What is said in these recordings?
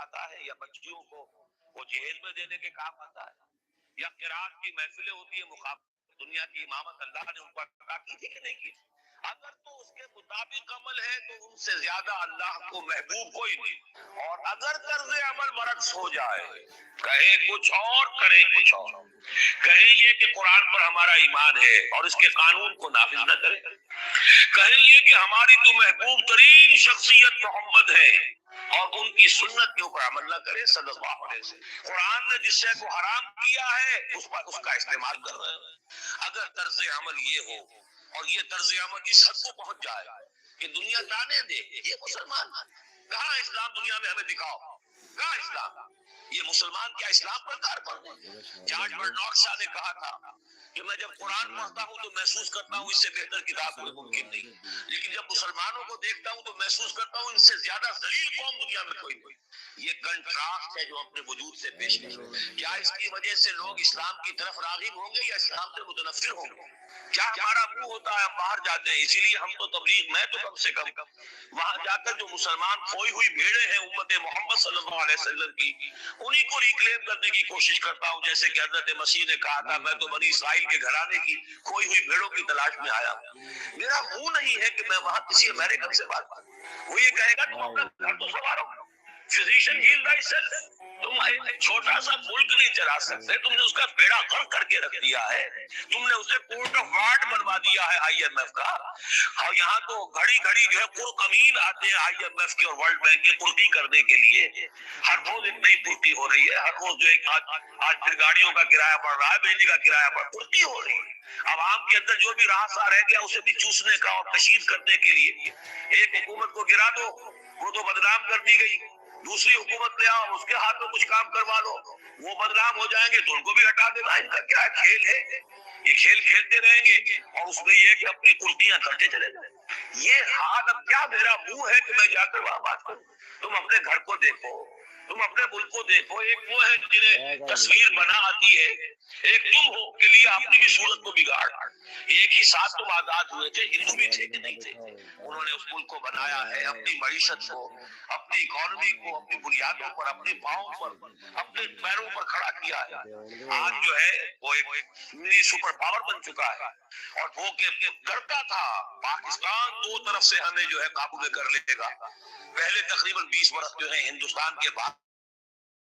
پڑھاتا ہے یا بچیوں کو وہ جہیز میں دینے کے کام آتا ہے، یا قرات کی محفلیں ہوتی ہے مخاطب دنیا کی امامت اللہ نے ان کو عطا کی تھی کہ نہیں کی؟ اگر تو اس کے مطابق عمل ہے تو ان سے زیادہ اللہ کو محبوب کوئی نہیں، اور اگر طرز عمل برعکس ہو جائے، کہے کچھ اور کرے کچھ اور، کہیں یہ کہ قرآن پر ہمارا ایمان ہے اور اس کے قانون کو نافذ نہ کرے، کہیں یہ کہ ہماری تو محبوب ترین شخصیت محمد ہے اور ان کی سنت کے اوپر عمل نہ کرے صلی اللہ علیہ وسلم، قرآن نے جس شے کو حرام کیا ہے اس پر اس کا استعمال کر رہے ہیں۔ اگر طرز عمل یہ ہو اور یہ طرز عمل اس حد کو پہنچ جائے کہ دنیا تانے دے یہ مسلمان کہاں اسلام، دنیا میں ہمیں دکھاؤ کہاں اسلام، یہ مسلمان کیا اسلام پر کار پر ہیں؟ جارج برنارڈ شاہ نے کہا تھا کہ میں جب قرآن پڑھتا ہوں تو محسوس کرتا ہوں اس سے بہتر کتاب کوئی ممکن نہیں، لیکن جب مسلمانوں کو دیکھتا ہوں تو محسوس کرتا ہوں ان سے زیادہ ذلیل قوم دنیا میں کوئی نہیں۔ یہ کنٹراسٹ ہے جو اپنے وجود سے پیش کریں۔ کیا اس کی وجہ سے لوگ اسلام کی طرف راغب ہوں گے یا اسلام سے متنفر ہوں گے؟ کیا ہمارا منہ ہوتا ہے ہم باہر جاتے ہیں، اسی لیے ہم تو تبلیغ، میں تو کم سے کم وہاں جا کر جو مسلمان کھوئی ہوئی بھیڑیں ہیں امت محمد صلی اللہ علیہ وسلم کی، انہی کو ریکلیم کرنے کی کوشش کرتا ہوں، جیسے کہ حضرت مسیح نے کہا تھا میں تو بنی اسرائیل کے گھرانے کی کھوئی ہوئی بھیڑوں کی تلاش میں آیا ہوں۔ میرا منہ نہیں ہے کہ میں وہاں کسی امریکن سے بات کروں، وہ یہ کہے گا تم اپنا گھر تو سنوارو، فزیشین ہیل تھائی سیلف، تم ایک چھوٹا سا ملک نہیں چلا سکتے، تم نے اس کا بیڑا غرق کر کے رکھ دیا ہے، تم نے اسے کورٹ آف وارڈ بنوا دیا ہے آئی ایم ایف کا، اور یہاں تو گھڑی گھڑی جو ہے پرکمین آتے ہیں آئی ایم ایف کے اور ورلڈ بینک کے پرتی کرنے کے لیے، ہر روز ایک نئی پرتی ہو رہی ہے، ہر روز جو ایک آج پھر گاڑیوں کا کرایہ بڑھ رہا ہے، بجلی کا کرایہ بڑھ، پرتی ہو رہی ہے، عوام کے اندر جو بھی راستہ رہ گیا اسے بھی چوسنے کا اور کشید کرنے کے لیے، ایک حکومت کو گرا دو وہ تو بدنام کر دی گئی، دوسری حکومت لے آؤ اس کے ہاتھ میں کچھ کام کروا لو وہ بدنام ہو جائیں گے تو ان کو بھی ہٹا دینا، ان کا کیا کھیل ہے، یہ کھیل کھیلتے رہیں گے اور اس میں یہ کہ اپنی کرسیاں کرتے چلے جائیں۔ یہ حال اب کیا میرا منہ ہے کہ میں جا کر وہاں بات کروں؟ تم اپنے گھر کو دیکھو، تم اپنے ملک کو دیکھو، ایک وہ ہے جنہیں تصویر بنا آتی ہے، ایک تم ہو کے لیے اپنی بھی صورت کو بگاڑ، ایک ہی ساتھ تم آزاد ہوئے تھے، ہندو بھی تھے کہ نہیں تھے، انہوں نے اس ملک کو بنایا ہے، اپنی معیشت کو، اپنی اکانومی کو اپنی بنیادوں پر، اپنے پاؤں پر، اپنے پیروں پر کھڑا کیا ہے۔ آج جو ہے وہ ایک منی سپر پاور بن چکا ہے، اور وہ کرتا تھا پاکستان دو طرف سے ہمیں جو ہے قابو میں کر لے گا۔ پہلے تقریباً 20 برس جو ہے ہندوستان کے بعد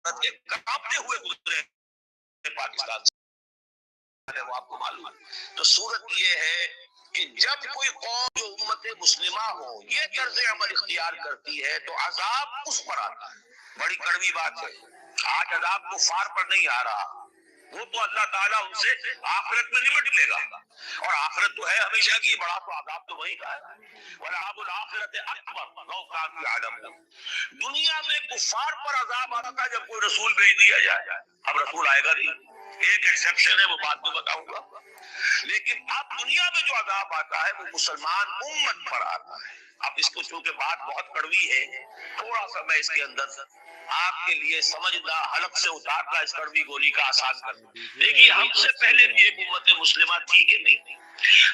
کانپتے ہوئے گزرے پاکستان سے، وہ آپ کو معلوم ہے۔ تو صورت یہ ہے کہ جب کوئی قوم جو امت مسلمہ ہو یہ طرز عمل اختیار کرتی ہے تو عذاب اس پر آتا ہے۔ بڑی کڑوی بات ہے، آج عذاب کفار پر نہیں آ رہا، وہ تو اللہ تعالیٰ ان سے آخرت میں نمٹ لے گا، اور آخرت تو ہے ہمیشہ کی، بڑا تو عذاب تو وہی کا ہے، وَالْعَذَابُ الْآخِرَةِ أَكْبَرُ لَوْ كَانُوا يَعْلَمُونَ۔ دنیا میں کفار پر عذاب آتا تھا جب کوئی رسول بھیج دیا جائے، اب رسول آئے گا نہیں، ایک ایکسیپشن ہے وہ بعد میں بتاؤں گا، لیکن اب دنیا میں جو عذاب آتا ہے وہ مسلمان امت پر آتا ہے۔ اب اس کو چونکہ بات بہت کڑوی ہے، تھوڑا سا میں اس کے اندر آپ کے لیے سمجھنا، حلق سے اتارنا اس کڑوی گولی کا آسان کر دوں۔ دیکھیے ہم سے پہلے بھی ایک امت مسلمہ تھی کہ نہیں تھی؟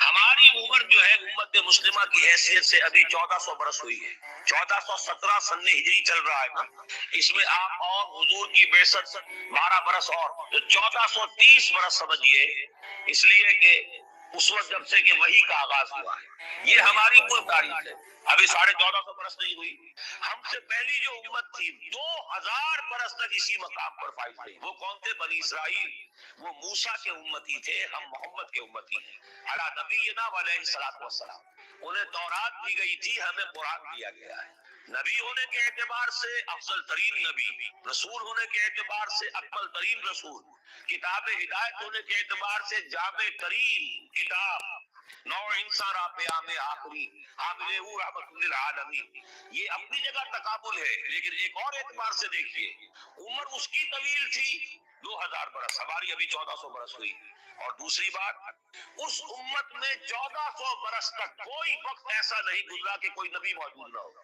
ہماری عمر جو ہے امت مسلمہ کی حیثیت سے ابھی 1400 برس ہوئی ہے، 1417 سن ہجری چل رہا ہے نا، اس میں آپ اور حضور کی بعثت 12 برس اور، تو 1430 برس سمجھیے، اس لیے کہ اس وقت جب سے کہ وحی کا آغاز ہوا ہے، یہ ہماری کل تاریخ ہے، ابھی 1450 برس نہیں ہوئی۔ ہم سے پہلی جو امت تھی 2000 برس تک اسی مقام پر فائز رہی، وہ کون تھے؟ بنی اسرائیل، وہ موسیٰ کے امتی تھے، ہم محمد کے امتی ہیں، علی نبینا علیہ الصلوۃ والسلام۔ انہیں تورات دی گئی تھی، ہمیں قرآن دیا گیا ہے۔ نبی ہونے کے اعتبار سے افضل ترین نبی، رسول ہونے کے اعتبار سے اکمل ترین رسول، کتاب ہدایت ہونے کے اعتبار سے جامع ترین کتاب، نو انسان پیام آخری حامل رحمت للعالمین، یہ اپنی جگہ تقابل ہے، لیکن ایک اور اعتبار سے دیکھیے عمر اس کی طویل تھی 2000 برس، ہماری ابھی 1400 برس ہوئی، اور دوسری بات اس امت میں 1400 برس تک کوئی وقت ایسا نہیں گزرا کہ کوئی نبی موجود نہ ہو،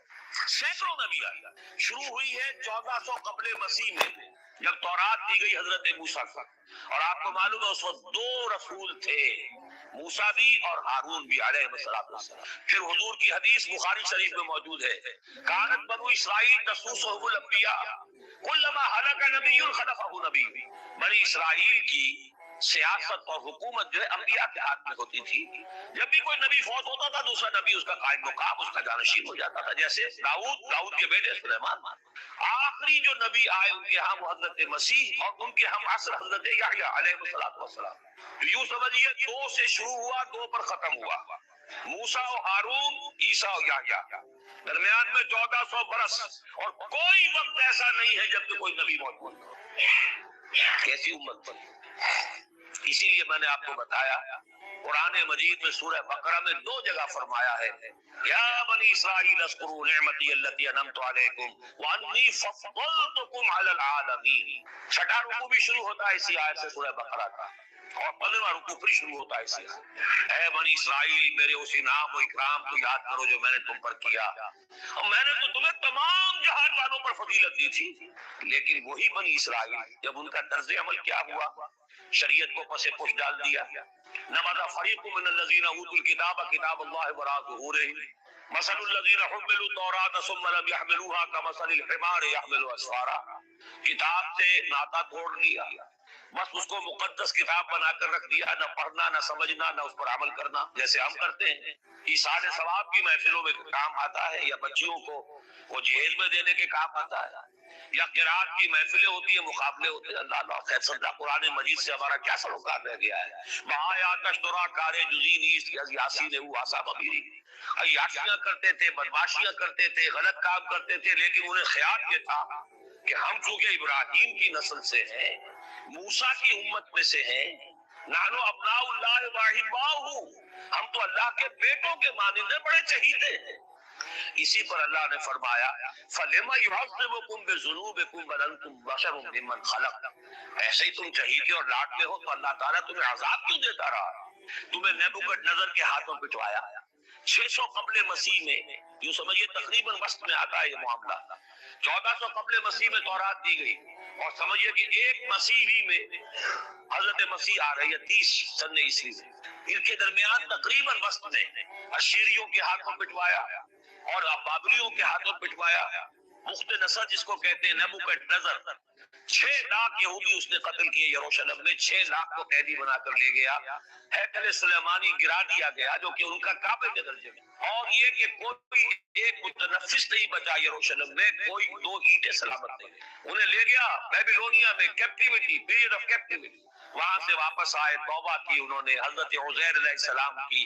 سینکڑوں نبی آئے، شروع ہوئی ہے 1400 قبل مسیح میں جب تورات دی گئی حضرت موسیٰ کو، اور آپ کو معلوم ہے اس وقت 2 رسول تھے، موسیٰ بھی اور ہارون بھی علیہ السلام۔ پھر حضور کی حدیث بخاری شریف میں موجود ہے، کانت بنو اسرائیل تسوسہم الانبیاء، کلما ہلک نبی خلفہ نبی، بنی اسرائیل کی سیاست اور حکومت جو ہے انبیاء کے ہاتھ میں ہوتی تھی. جب بھی کوئی نبی فوت ہوتا تھا دوسرا نبی اس کا قائم مقام، اس کا جانشین ہو جاتا تھا. جیسے داؤد کے بیٹے سلیمان، آخری جو نبی آئے ان کے ہاں وہ حضرت مسیح، اور ان کے ہم عصر حضرت یحییٰ علیہ السلام. یوں سمجھیے 2 سے شروع ہوا، 2 پر ختم ہوا. موسیٰ و ہارون، عیسیٰ و یحییٰ، درمیان میں 1400 برس، اور کوئی وقت ایسا نہیں ہے جب کہ کوئی نبی موجود ہو. کیسی امت بنی. اسی لیے میں نے آپ کو بتایا قرآن مجید میں سورہ بقرہ میں 2 جگہ فرمایا ہے یا بنی اسرائیل اذکروا نعمتی التی انعمت علیکم وانی فضلتکم علی العالمین. 6واں رکوع بھی شروع ہوتا ہے اسی آیت سے سورہ بقرہ کا، اور 15واں رکوع پھر شروع ہوتا ہے اسی آیت. اے بنی اسرائیل میرے اس انعام و اکرام کو یاد کرو جو میں نے تم پر کیا، اور میں نے تو تمہیں تمام جہان والوں پر فضیلت دی تھی. لیکن وہی بنی اسرائیل جب ان کا طرز عمل کیا ہوا، شریعت کو پس پش ڈال دیا. نبذ فریق من الذین اوتوا الکتاب کتاب اللہ وراء ظہورہم مثل الذین حملوا التوراۃ ثم لم يحملوها كمثل الحمار يحمل اسفارا. کتاب سے ناطا توڑ لیا، بس اس کو مقدس کتاب بنا کر رکھ دیا، نہ پڑھنا نہ سمجھنا نہ اس پر عمل کرنا جیسے ہم کرتے ہیں. ایصال ثواب کی محفلوں میں کام آتا ہے، یا بچیوں کو وہ جہیز میں دینے کے کام آتا ہے، یا قرات کی محفلیں ہوتی ہیں، مقابلے ہوتے ہیں. اللہ اللہ خیر سمجھا قرآن مجید سے ہمارا کیا سروکار رہ گیا ہے. بہایا تشترا کار جزی نیست یاسین او آسا ببیری. عیاشیاں کرتے تھے، بدماشیاں کرتے تھے، غلط کام کرتے تھے، لیکن انہیں خیال یہ تھا کہ ہم چونکہ ابراہیم کی نسل سے ہیں، موسیٰ کی امت میں سے ہیں، نحنو ابناء اللہ واحباؤہ، ہم تو اللہ کے بیٹوں کے مانند ہیں، بڑے چہیتے ہیں. اسی پر اللہ نے فرمایا فَلِمَ يُعَذِّبُكُم بِذُنُوبِكُم بَلْ أَنتُم بَشَرٌ مِّمَّنْ خَلَقَ. ایسے ہی تم چہیتے اور لاڈلے ہو تو اللہ تعالیٰ تمہیں عذاب کیوں دیتا رہا؟ تمہیں نیبوکڈ نظر کے ہاتھوں پٹوایا. 600 قبل مسیح میں، یوں سمجھیے تقریباً وسط میں آتا ہے یہ معاملہ. 1400 قبل مسیح میں تورات دی گئی، اور سمجھیے کہ ایک مسیحی میں حضرت مسیح آ رہی ہے 30 سن عیسوی میں. ان کے درمیان تقریباً وسط میں اشیریوں کے ہاتھوں پٹوایا اور بابلیوں کے ہاتھوں پٹوایا. مخت نصر جس کو کہتے ہیں، نیبوکڈ نظر 6 لاکھ یہودی اس نے قتل کیے یروشلم میں. 6 لاکھ کو قیدی بنا کر لے گیا. ہیکل سلیمانی گرا دیا گیا جو کہ ان کا کعبے کے درجے میں، اور یہ کہ کوئی ایک متنفس نہیں بچا یروشلم میں، کوئی 2 اینٹیں سلامت نہیں. انہیں لے گیا بیبیلونیا میں، کیپٹیوٹی، پیریڈ آف کیپٹیوٹی. وہاں سے واپس آئے، توبہ کی انہوں نے. حضرت عزیر علیہ السلام کی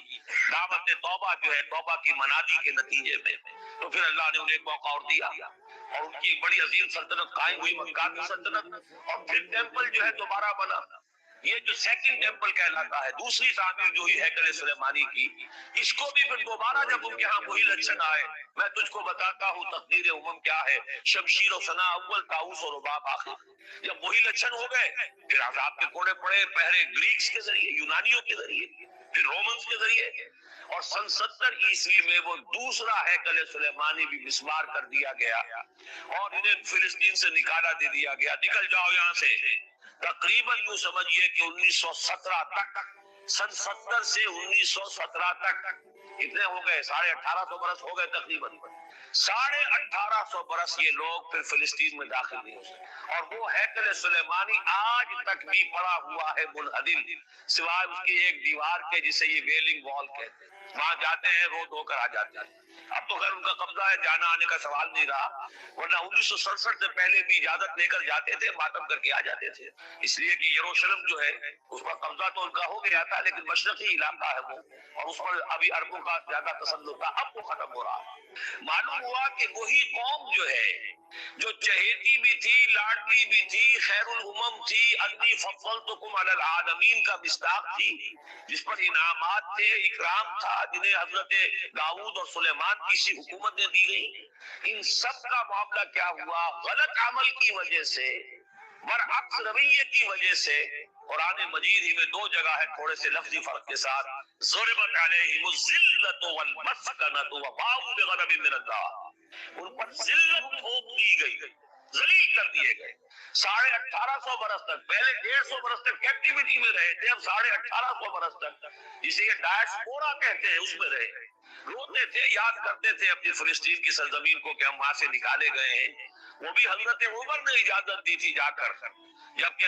دعوت توبہ جو ہے توبہ کی منادی کے نتیجے میں، تو پھر اللہ نے انہیں ایک موقع اور دیا، اور ان کی ایک بڑی عظیم سلطنت قائم ہوئی، مکہ کی سلطنت. اور پھر ٹیمپل جو ہے دوبارہ بنا. یہ جو سیکنڈ ٹیمپل کہلاتا ہے، دوسری تعمیر جو ہوئی ہیکل سلیمانی کی، اس کو بھی پھر دوبارہ جب ان کے ہاں وہی لچھن آئے. میں تجھ کو بتاتا ہوں تقدیر امم کیا ہے، شمشیر و ثنا اول، طاؤس و رباب آخر. جب وہی لچھن ہو گئے پھر عذاب کے کوڑے پڑے، پہلے گریکس کے ذریعے، یونانیوں کے ذریعے، پھر رومنز کے ذریعے، اور سن 70 عیسوی میں وہ دوسرا ہیکل سلیمانی بھی مسمار کر دیا گیا، اور انہیں فلسطین سے نکالا دے دیا گیا. نکل جاؤ یہاں سے. تقریباً یوں سمجھیے کہ 1917 تک، سن 70 سے 1917 تک اتنے ہو گئے، 1850 برس ہو گئے تقریباً. 1850 برس یہ لوگ پھر فلسطین میں داخل نہیں ہو سکے، اور وہ ہیکل سلیمانی آج تک بھی پڑا ہوا ہے منہدم، سوائے اس کی ایک دیوار کے جسے یہ ویلنگ وال کہتے ہیں. وہاں جاتے ہیں رو دھو کر آ جاتے ہیں. اب تو خیر ان کا قبضہ ہے، جانا آنے کا سوال نہیں رہا، ورنہ 1967 سے پہلے بھی اجازت لے کر جاتے تھے، ماتم کر کے آ جاتے تھے. اس لیے کہ یروشلم جو ہے اس پر قبضہ تو ان کا ہو گیا تھا، لیکن مشرقی علاقہ ہے وہ، اور اس پر ابھی عربوں کا زیادہ تسلط تھا. اب وہ ختم ہو رہا. معلوم ہوا کہ وہی قوم جو ہے جو چہیتی بھی تھی، لاڈلی بھی تھی، خیر الامم تھی، انی فضلتکم علی العالمین کا مصداق تھی، جس پر انعامات تھے، اکرام تھا، جنہیں حضرت داؤد اور سلیمان کی سی حکومت نے دی گئی. ان سب کا معاملہ کیا ہوا؟ غلط عمل کی وجہ سے، برعکس رویے کی وجہ سے. قرآن مجید ہی میں 2 جگہ ہے تھوڑے سے لفظی فرق کے ساتھ، ضربت علیہم الذلۃ والمسکنۃ وباؤوا بغضب من اللہ. ان پر ذلت تھوپ دی گئی، ذلیل کر دیے گئے. 1850 برس تک، پہلے 150 برس تک کیپٹیوٹی میں رہے تھے، اب 1850 برس تک جسے یہ ڈائسپورا کہتے ہیں اس میں رہے. روتے تھے، یاد کرتے تھے اپنی فلسطین کی سرزمین کو کہ ہم وہاں سے نکالے گئے ہیں. وہ بھی حضرت عمر نے اجازت دی تھی جا کر، جبکہ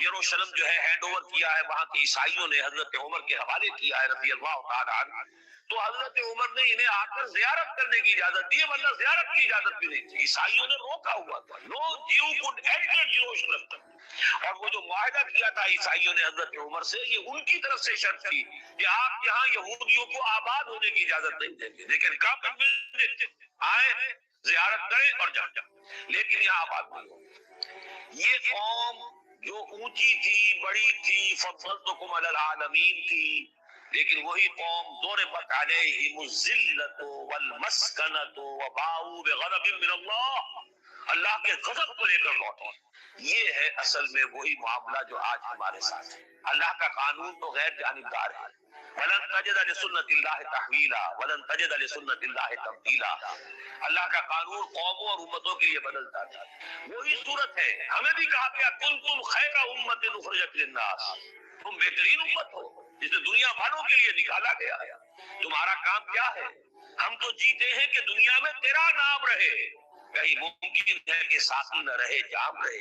یروشلم جو ہے ہینڈ اوور کیا ہے وہاں کے عیسائیوں نے، حضرت عمر کے حوالے کیا ہے رضی اللہ تعالیٰ عنہ، تو حضرت عمر نے انہیں آ کر زیارت کرنے کی اجازت دی، ورنہ زیارت کی اجازت بھی نہیں تھی، عیسائیوں نے روکا ہوا تھا، نو جیو کوڈ اینٹر یروشلم، اور وہ جو معاہدہ کیا تھا عیسائیوں نے حضرت عمر سے، یہ ان کی طرف سے شرط تھی کہ آپ یہاں یہودیوں کو آباد ہونے کی اجازت نہیں دیں گے، لیکن کم آئے زیارت کریں اور جائیں، لیکن یہاں آباد نہیں ہو۔ یہ قوم جو اونچی تھی، بڑی تھی، فضلتکم علی العالمین تھی، لیکن وہی قوم ضربت علیہم الذلۃ والمسکنۃ وباؤوا بغضب من اللہ کے غضب کو لے کر لوٹے۔ یہ ہے اصل میں وہی معاملہ جو آج ہمارے ساتھ ہے۔ اللہ کا قانون تو غیر جانبدار ہے، وَلَن تَجِدَ لِسُنَّةِ اللَّهِ تَحْوِيلًا وَلَن تَجِدَ لِسُنَّةِ اللَّهِ تَبْدِيلًا۔ اللہ کا قانون قوموں اور امتوں کے لیے بدلتا تھا، وہی صورت ہے۔ ہمیں بھی کہا گیا کنتم خیر امت اخرجت للناس، تم بہترین امت ہو جسے دنیا والوں کے لیے نکالا گیا۔ تمہارا کام کیا ہے؟ ہم تو جیتے ہیں کہ دنیا میں تیرا نام رہے، کہیں ممکن ہے کہ ساتھی نہ رہے، جام رہے۔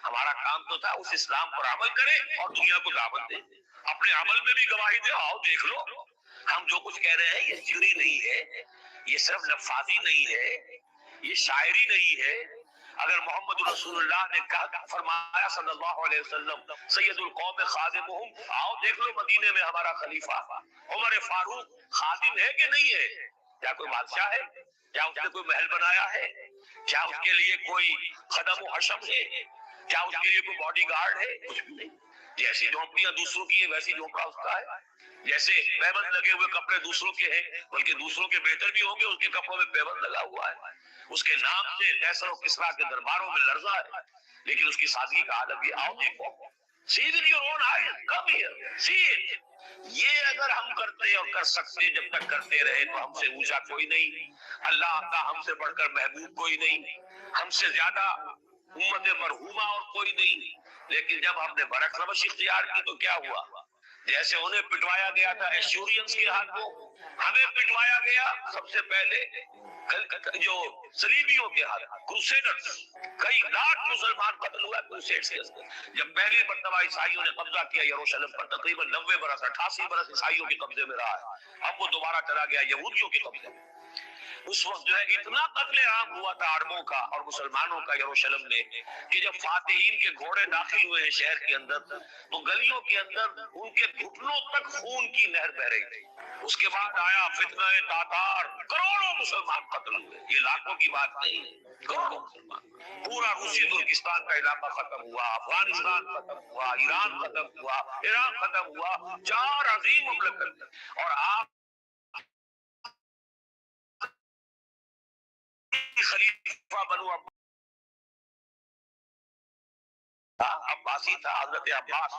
ہمارا کام تو تھا اس اسلام پر عمل کرے اور دنیا کو دعوت دے، اپنے عمل میں بھی گواہی دے، آؤ دیکھ لو ہم جو کچھ کہہ رہے ہیں یہ تھیوری نہیں ہے، یہ صرف لفاظی نہیں ہے، یہ شاعری نہیں ہے۔ اگر محمد رسول اللہ نے کہا فرمایا صلی اللہ علیہ وسلم سید القوم خادمہم، آؤ دیکھ لو مدینے میں ہمارا خلیفہ عمر فاروق خادم ہے کہ نہیں ہے؟ کیا کوئی بادشاہ ہے؟ کیا اس نے کوئی محل بنایا ہے؟ کیا اس کے لیے کوئی خدم و حشم ہے؟ کیا اس کے لیے کوئی باڈی گارڈ ہے؟ کچھ بھی نہیں۔ جیسی جھونپڑیاں دوسروں کی ہیں ویسی جھونپڑا اس کا ہے، جیسے پیبند لگے ہوئے کپڑے دوسروں کے ہیں بلکہ دوسروں کے بہتر بھی ہوں گے، اس کے کپڑوں میں پیبند لگا ہوا ہے، اس کے نام سے قیصر و کسریٰ کے درباروں میں لرزہ ہے، لیکن اس کی سادگی کا عالم یہ، آؤ دیکھو، see with your own eyes, come here, see it۔ یہ اگر ہم کرتے اور کر سکتے، جب تک کرتے رہے تو ہم سے اونچا کوئی نہیں، اللہ کا ہم سے بڑھ کر محبوب کوئی نہیں، ہم سے زیادہ امت مرحومہ اور کوئی نہیں۔ لیکن جب ہم نے برعکس روش اختیار کی تو کیا ہوا؟ جیسے انہیں پٹوایا گیا تھا ایشورینز کے ہاتھوں، ہمیں پٹوایا گیا سب سے پہلے جو صلیبیوں کے ہاتھ، کروسیڈرز، کئی لاکھ مسلمان قتل ہوا کروسیڈز کے اندر۔ جب پہلی مرتبہ عیسائیوں نے قبضہ کیا یروشلم پر، تقریباً 90 برس 88 برس عیسائیوں کے قبضے میں رہا ہے، اب وہ دوبارہ چلا گیا یہودیوں کے قبضے میں۔ اس وقت جو ہے اتنا قتل عام ہوا تھا عربوں کا اور مسلمانوں کا یروشلم میں کہ جب فاتحین کے گھوڑے داخل ہوئے ہیں شہر کے اندر تو گلیوں کے اندر ان کے گھٹنوں تک خون کی نہر بہ رہی تھی۔ اس کے بعد آیا فتنہ تاتار، کروڑوں مسلمان قتل ہوئے، یہ لاکھوں کی بات نہیں ہے، کروڑوں مسلمان۔ پورا روسی ترکستان کا علاقہ ختم ہوا، افغانستان ختم ہوا، ایران ختم ہوا، عراق ختم ہوا، 4 عظیم مملکت۔ اور آپ خلیفہ بنو عباسی تھا، حضرت عباس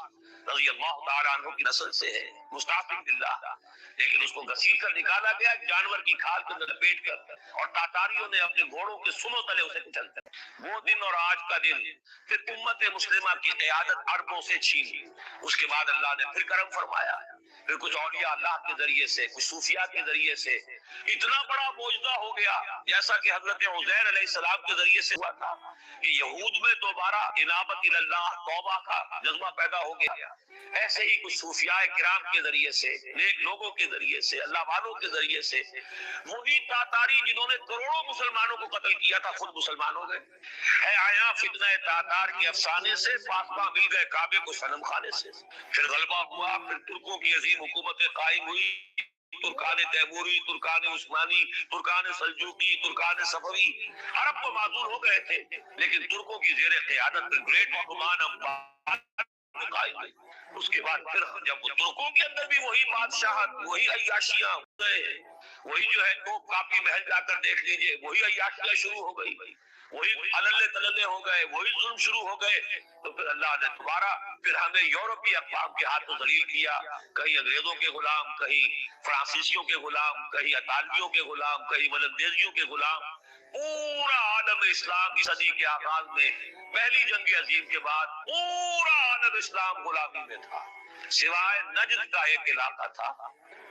رضی اللہ تعالیٰ عنہ کی نسل سے ہے، مستعفی باللہ، لیکن اس کو گھسیٹ کر نکالا گیا جانور کی کھال کے اندر لپیٹ کر، اور تاتاریوں نے اپنے گھوڑوں کے سنوں تلے اسے کچل کر۔ وہ دن اور آج کا دن پھر امت مسلمہ کی قیادت عربوں سے چھین، اس کے بعد اللہ نے پھر کرم فرمایا، پھر کچھ اولیاء اللہ کے ذریعے سے، کچھ صوفیاء کے ذریعے سے اتنا بڑا معجزہ ہو گیا، جیسا کہ حضرت عزیر علیہ السلام کے ذریعے سے ہوا تھا کہ یہود میں دوبارہ انابت اللہ توبہ کا جذبہ پیدا ہو گیا، ایسے ہی کچھ صوفیاء کرام کے ذریعے سے، نیک لوگوں کے ذریعے سے، اللہ والوں کے ذریعے سے، وہی تاتاری جنہوں نے کروڑوں مسلمانوں کو قتل کیا تھا خود مسلمان ہو گئے۔ ہے آیا فتنہ تاتار کے افسانے سے، پاسباں مل گئے کعبے کو صنم خانے سے۔ پھر غلبہ ہوا، پھر ترکوں کی عظیم حکومتیں قائم ہوئی، ترکان تیموری، Terken Usmani, Terken Seljuqi, Terken صفوی، عرب کو معذور ہو گئے تھے، لیکن ترکوں کی زیر قیادت گریٹ عثمان امپائر قائم ہوئی۔ اس کے بعد پھر جب ترکوں کے اندر بھی وہی بادشاہت، وہی عیاشیاں گئے، وہی جو ہے تو کافی محل جا کر دیکھ لیجئے، وہی عیاشیاں شروع ہو گئی، وہی عللے تللے ہو گئے، وہی ظلم شروع ہو گئے، تو پھر اللہ نے دوبارہ پھر ہمیں یورپی اقوام کے ہاتھوں ذلیل کیا، کہیں انگریزوں کے غلام، کہیں فرانسیسیوں کے غلام، کہیں اطالویوں کے غلام، کہیں ولندیزیوں کے غلام۔ پورا عالم اسلام کی صدی کے آغاز میں پہلی جنگ عظیم کے بعد پورا عالم اسلام غلامی میں تھا، سوائے نجد کا ایک علاقہ تھا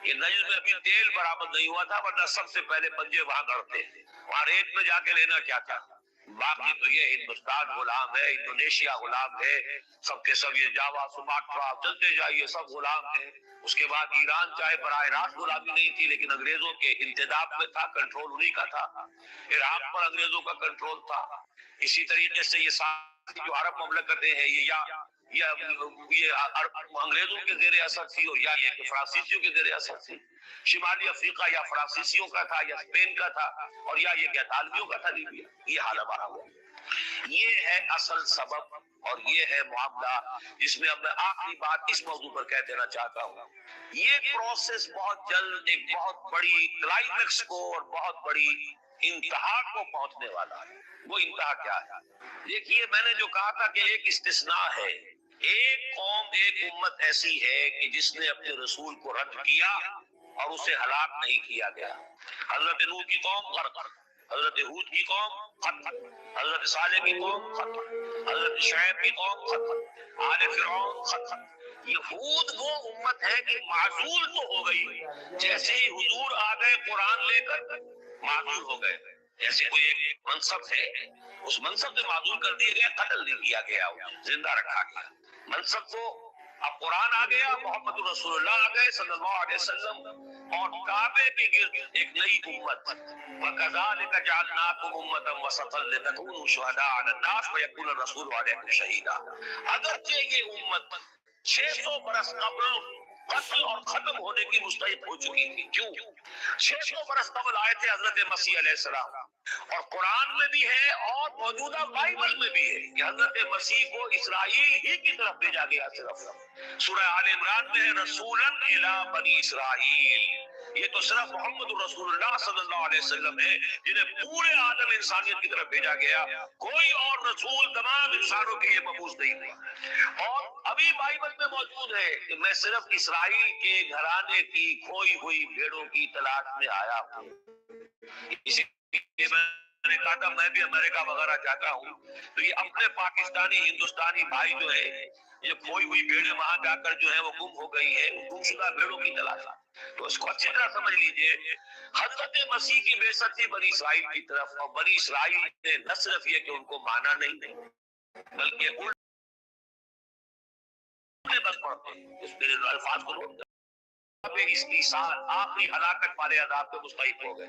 کہ نجد میں ابھی تیل برآمد نہیں ہوا تھا، ورنہ سب سے پہلے پنجے وہاں گڑتے، وہاں ریت میں جا کے لینا کیا تھا، باقی تو یہ ہندوستان غلام ہے، انڈونیشیا غلام ہے، سب کے سب یہ جاوا سماٹرا چلتے جائیے سب غلام ہیں۔ اس کے بعد ایران چاہے براہ راست غلامی نہیں تھی لیکن انگریزوں کے انتداب میں تھا، کنٹرول انہی کا تھا۔ عراق پر انگریزوں کا کنٹرول تھا۔ اسی طریقے سے یہ ساری جو عرب مملکتیں ہیں یہ انگریزوں کے زیر اثر تھی اور یا یہ کہ فرانسیسیوں کے زیر اثر تھی۔ شمالی افریقہ یا فرانسیسیوں کا تھا یا اسپین کا تھا اور یا یہ اطالویوں کا تھا لیبیا۔ یہ حال ہمارا ہوا۔ یہ ہے اصل سبب اور یہ ہے معاملہ جس میں اب میں آخری بات اس موضوع پر کہہ دینا چاہتا ہوں۔ یہ پروسیس بہت جلد ایک بہت بڑی کلائمیکس کو اور بہت بڑی انتہا کو پہنچنے والا ہے۔ وہ انتہا کیا ہے؟ دیکھیے میں نے جو کہا تھا کہ ایک استثناء ہے، ایک قوم ایک امت ایسی ہے کہ جس نے اپنے رسول کو رد کیا اور اسے ہلاک نہیں کیا گیا۔ حضرت نوح کی قوم غرق، حضرت ہود کی قوم ختم، حضرت صالح کی قوم ختم، حضرت شعیب کی قوم ختم، آل فرعون ختم۔ یہود وہ امت ہے کہ معزول تو ہو گئی، جیسے ہی حضور آ گئے قرآن لے کر معزول ہو گئے۔ جیسے کوئی ایک منصب ہے، اس منصب سے معزول کر دیے گئے، قتل نہیں کیا گیا، زندہ رکھا گیا منصب کو۔ اب قرآن آ گیا، محمد رسول اللہ آ گئے صلی اللہ علیہ وسلم، اور کعبے کے گرد ایک نئی امت۔ وَكَذَلِكَ جَعَلْنَاكُمْ أُمَّةً وَسَطًا لِتَكُونُوا شُهَدَاءَ عَلَى النَّاسِ وَيَكُونَ الرَّسُولُ عَلَيْكُمْ شَهِيدًا۔ اگرچہ یہ امت 600 برس قبل قتل اور ختم ہونے کی مستحق ہو چکی تھی، کیوں؟ 600 برس قبل آئے تھے حضرت مسیح علیہ السلام، اور قرآن میں بھی ہے اور موجودہ بائبل میں بھی ہے کہ حضرت مسیح کو اسرائیل ہی کی طرف بھیجا گیا۔ صرف سورہ آل عمران میں ہے رسولاً الی بنی اسرائیل۔ یہ تو صرف محمد رسول اللہ صلی اللہ علیہ وسلم ہے جنہیں پورے عالم انسانیت کی طرف بھیجا گیا، کوئی اور رسول تمام انسانوں کے لیے مبعوث نہیں تھا۔ اور ابھی بائبل میں موجود ہے کہ میں صرف اسرائیل کے گھرانے کی کھوئی ہوئی بھیڑوں کی تلاش میں آیا ہوں۔ اسی لیے میں نے کہا تھا میں بھی امریکہ وغیرہ جاتا ہوں تو یہ اپنے پاکستانی ہندوستانی بھائی جو ہے یہ کھوئی ہوئی بھیڑیں وہاں جا کر جو ہے وہ گم ہو گئی ہے، گم شدہ بھیڑوں کی تلاش۔ تو اس کو اچھی طرح سمجھ لیجئے، حضرت مسیح کی بعثت تھی بنی اسرائیل کی طرف، اور بنی اسرائیل نے نہ صرف یہ کہ ان کو مانا نہیں بلکہ انہیں بس پڑھتے اس میرے الفاظ کو نوٹ اس سال آخری ہلاکت والے عذاب کے مستحق ہو گئے۔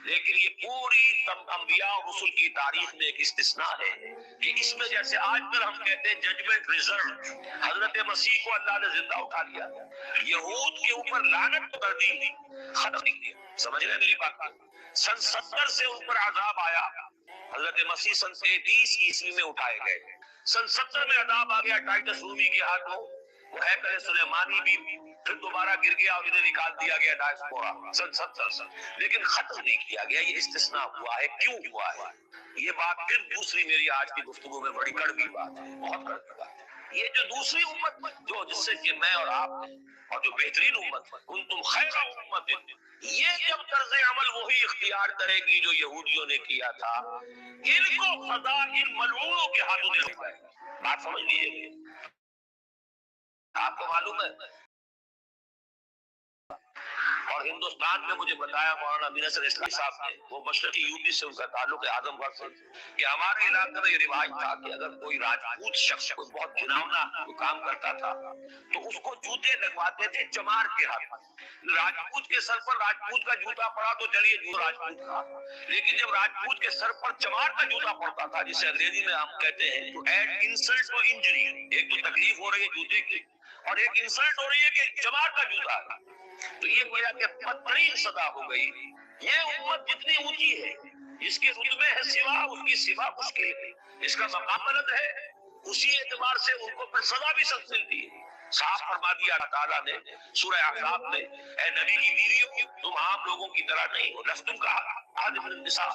لیکن یہ پوری انبیاء اور رسل کی تاریخ میں ایک استثناء ہے کہ اس میں جیسے آج کل ہم کہتے ہیں ججمنٹ ریزرو، حضرت مسیح کو اللہ نے زندہ اٹھا لیا، یہود کے اوپر لعنت کر دی، ختم نہیں کیا۔ سمجھ رہے میری بات؟ سن 70 سے ان پر عذاب آیا، حضرت مسیح سن 33 عیسوی میں اٹھائے گئے۔ سن 70 میں عذاب آ گیا ٹائٹس رومی کے ہاتھوں، وہ ہیکل سلیمانی بھی پھر دوبارہ گر گیا اور انہیں نکال دیا گیا ڈائسپورا سن 70 لیکن ختم نہیں کیا گیا۔ یہ استثناء ہوا ہے، کیوں ہوا ہے؟ یہ بات پھر دوسری میری آج کی گفتگو میں بڑی کڑوی بات ہے، بہت کڑوی بات ہے۔ یہ جو دوسری امت جو جس سے کہ میں اور آپ اور جو بہترین امت کنتم خیر امت، یہ جب طرز عمل وہی اختیار کرے گی جو یہودیوں نے کیا تھا، ان کو خدا ان ملعونوں کے ہاتھوں میں ہوگا۔ بات سمجھ لیجیے، آپ کو معلوم ہے اور ہندوستان میں مجھے بتایا مولانا امین حسن اسلامی صاحب نے، وہ مشرقی یوپی سے ان کا تعلق ہے اعظم گڑھ سے، کہ ہمارے علاقے میں یہ رواج تھا کہ اگر کوئی راجپوت شخص کوئی بہت گھناؤنا کام کرتا تھا تو اس کو جوتے لگواتے تھے چمار کے ہاتھ۔ راجپوت کے سر پر راجپوت کا جوتا پڑا تو چلیے جو راجپوت تھا، لیکن جب راجپوت کے سر پر چمار کا جوتا پڑتا تھا جسے انگریزی میں ہم کہتے ہیں to add insult to injury, ایک تو تکلیف ہو رہی ہے جوتے کی اور ایک انسلٹ ہو رہی ہے کہ چمار کا جوتا ہے، تو یہ گویا کہ بدترین صدا ہو گئی۔ یہ امت جتنی اونچی ہے، جس کے رتبے ہے سوا اس کی صفا مشکل ہے، اس کا مقام بلند ہے، اسی اعتبار سے ان کو پھر سزا بھی سخت ملتی ہے۔ صاف فرما دیا اللہ تعالیٰ نے سورہ احزاب میں، اے نبی کی بیویوں تم عام لوگوں کی طرح نہیں ہو، لستم کہا آدم من النساء،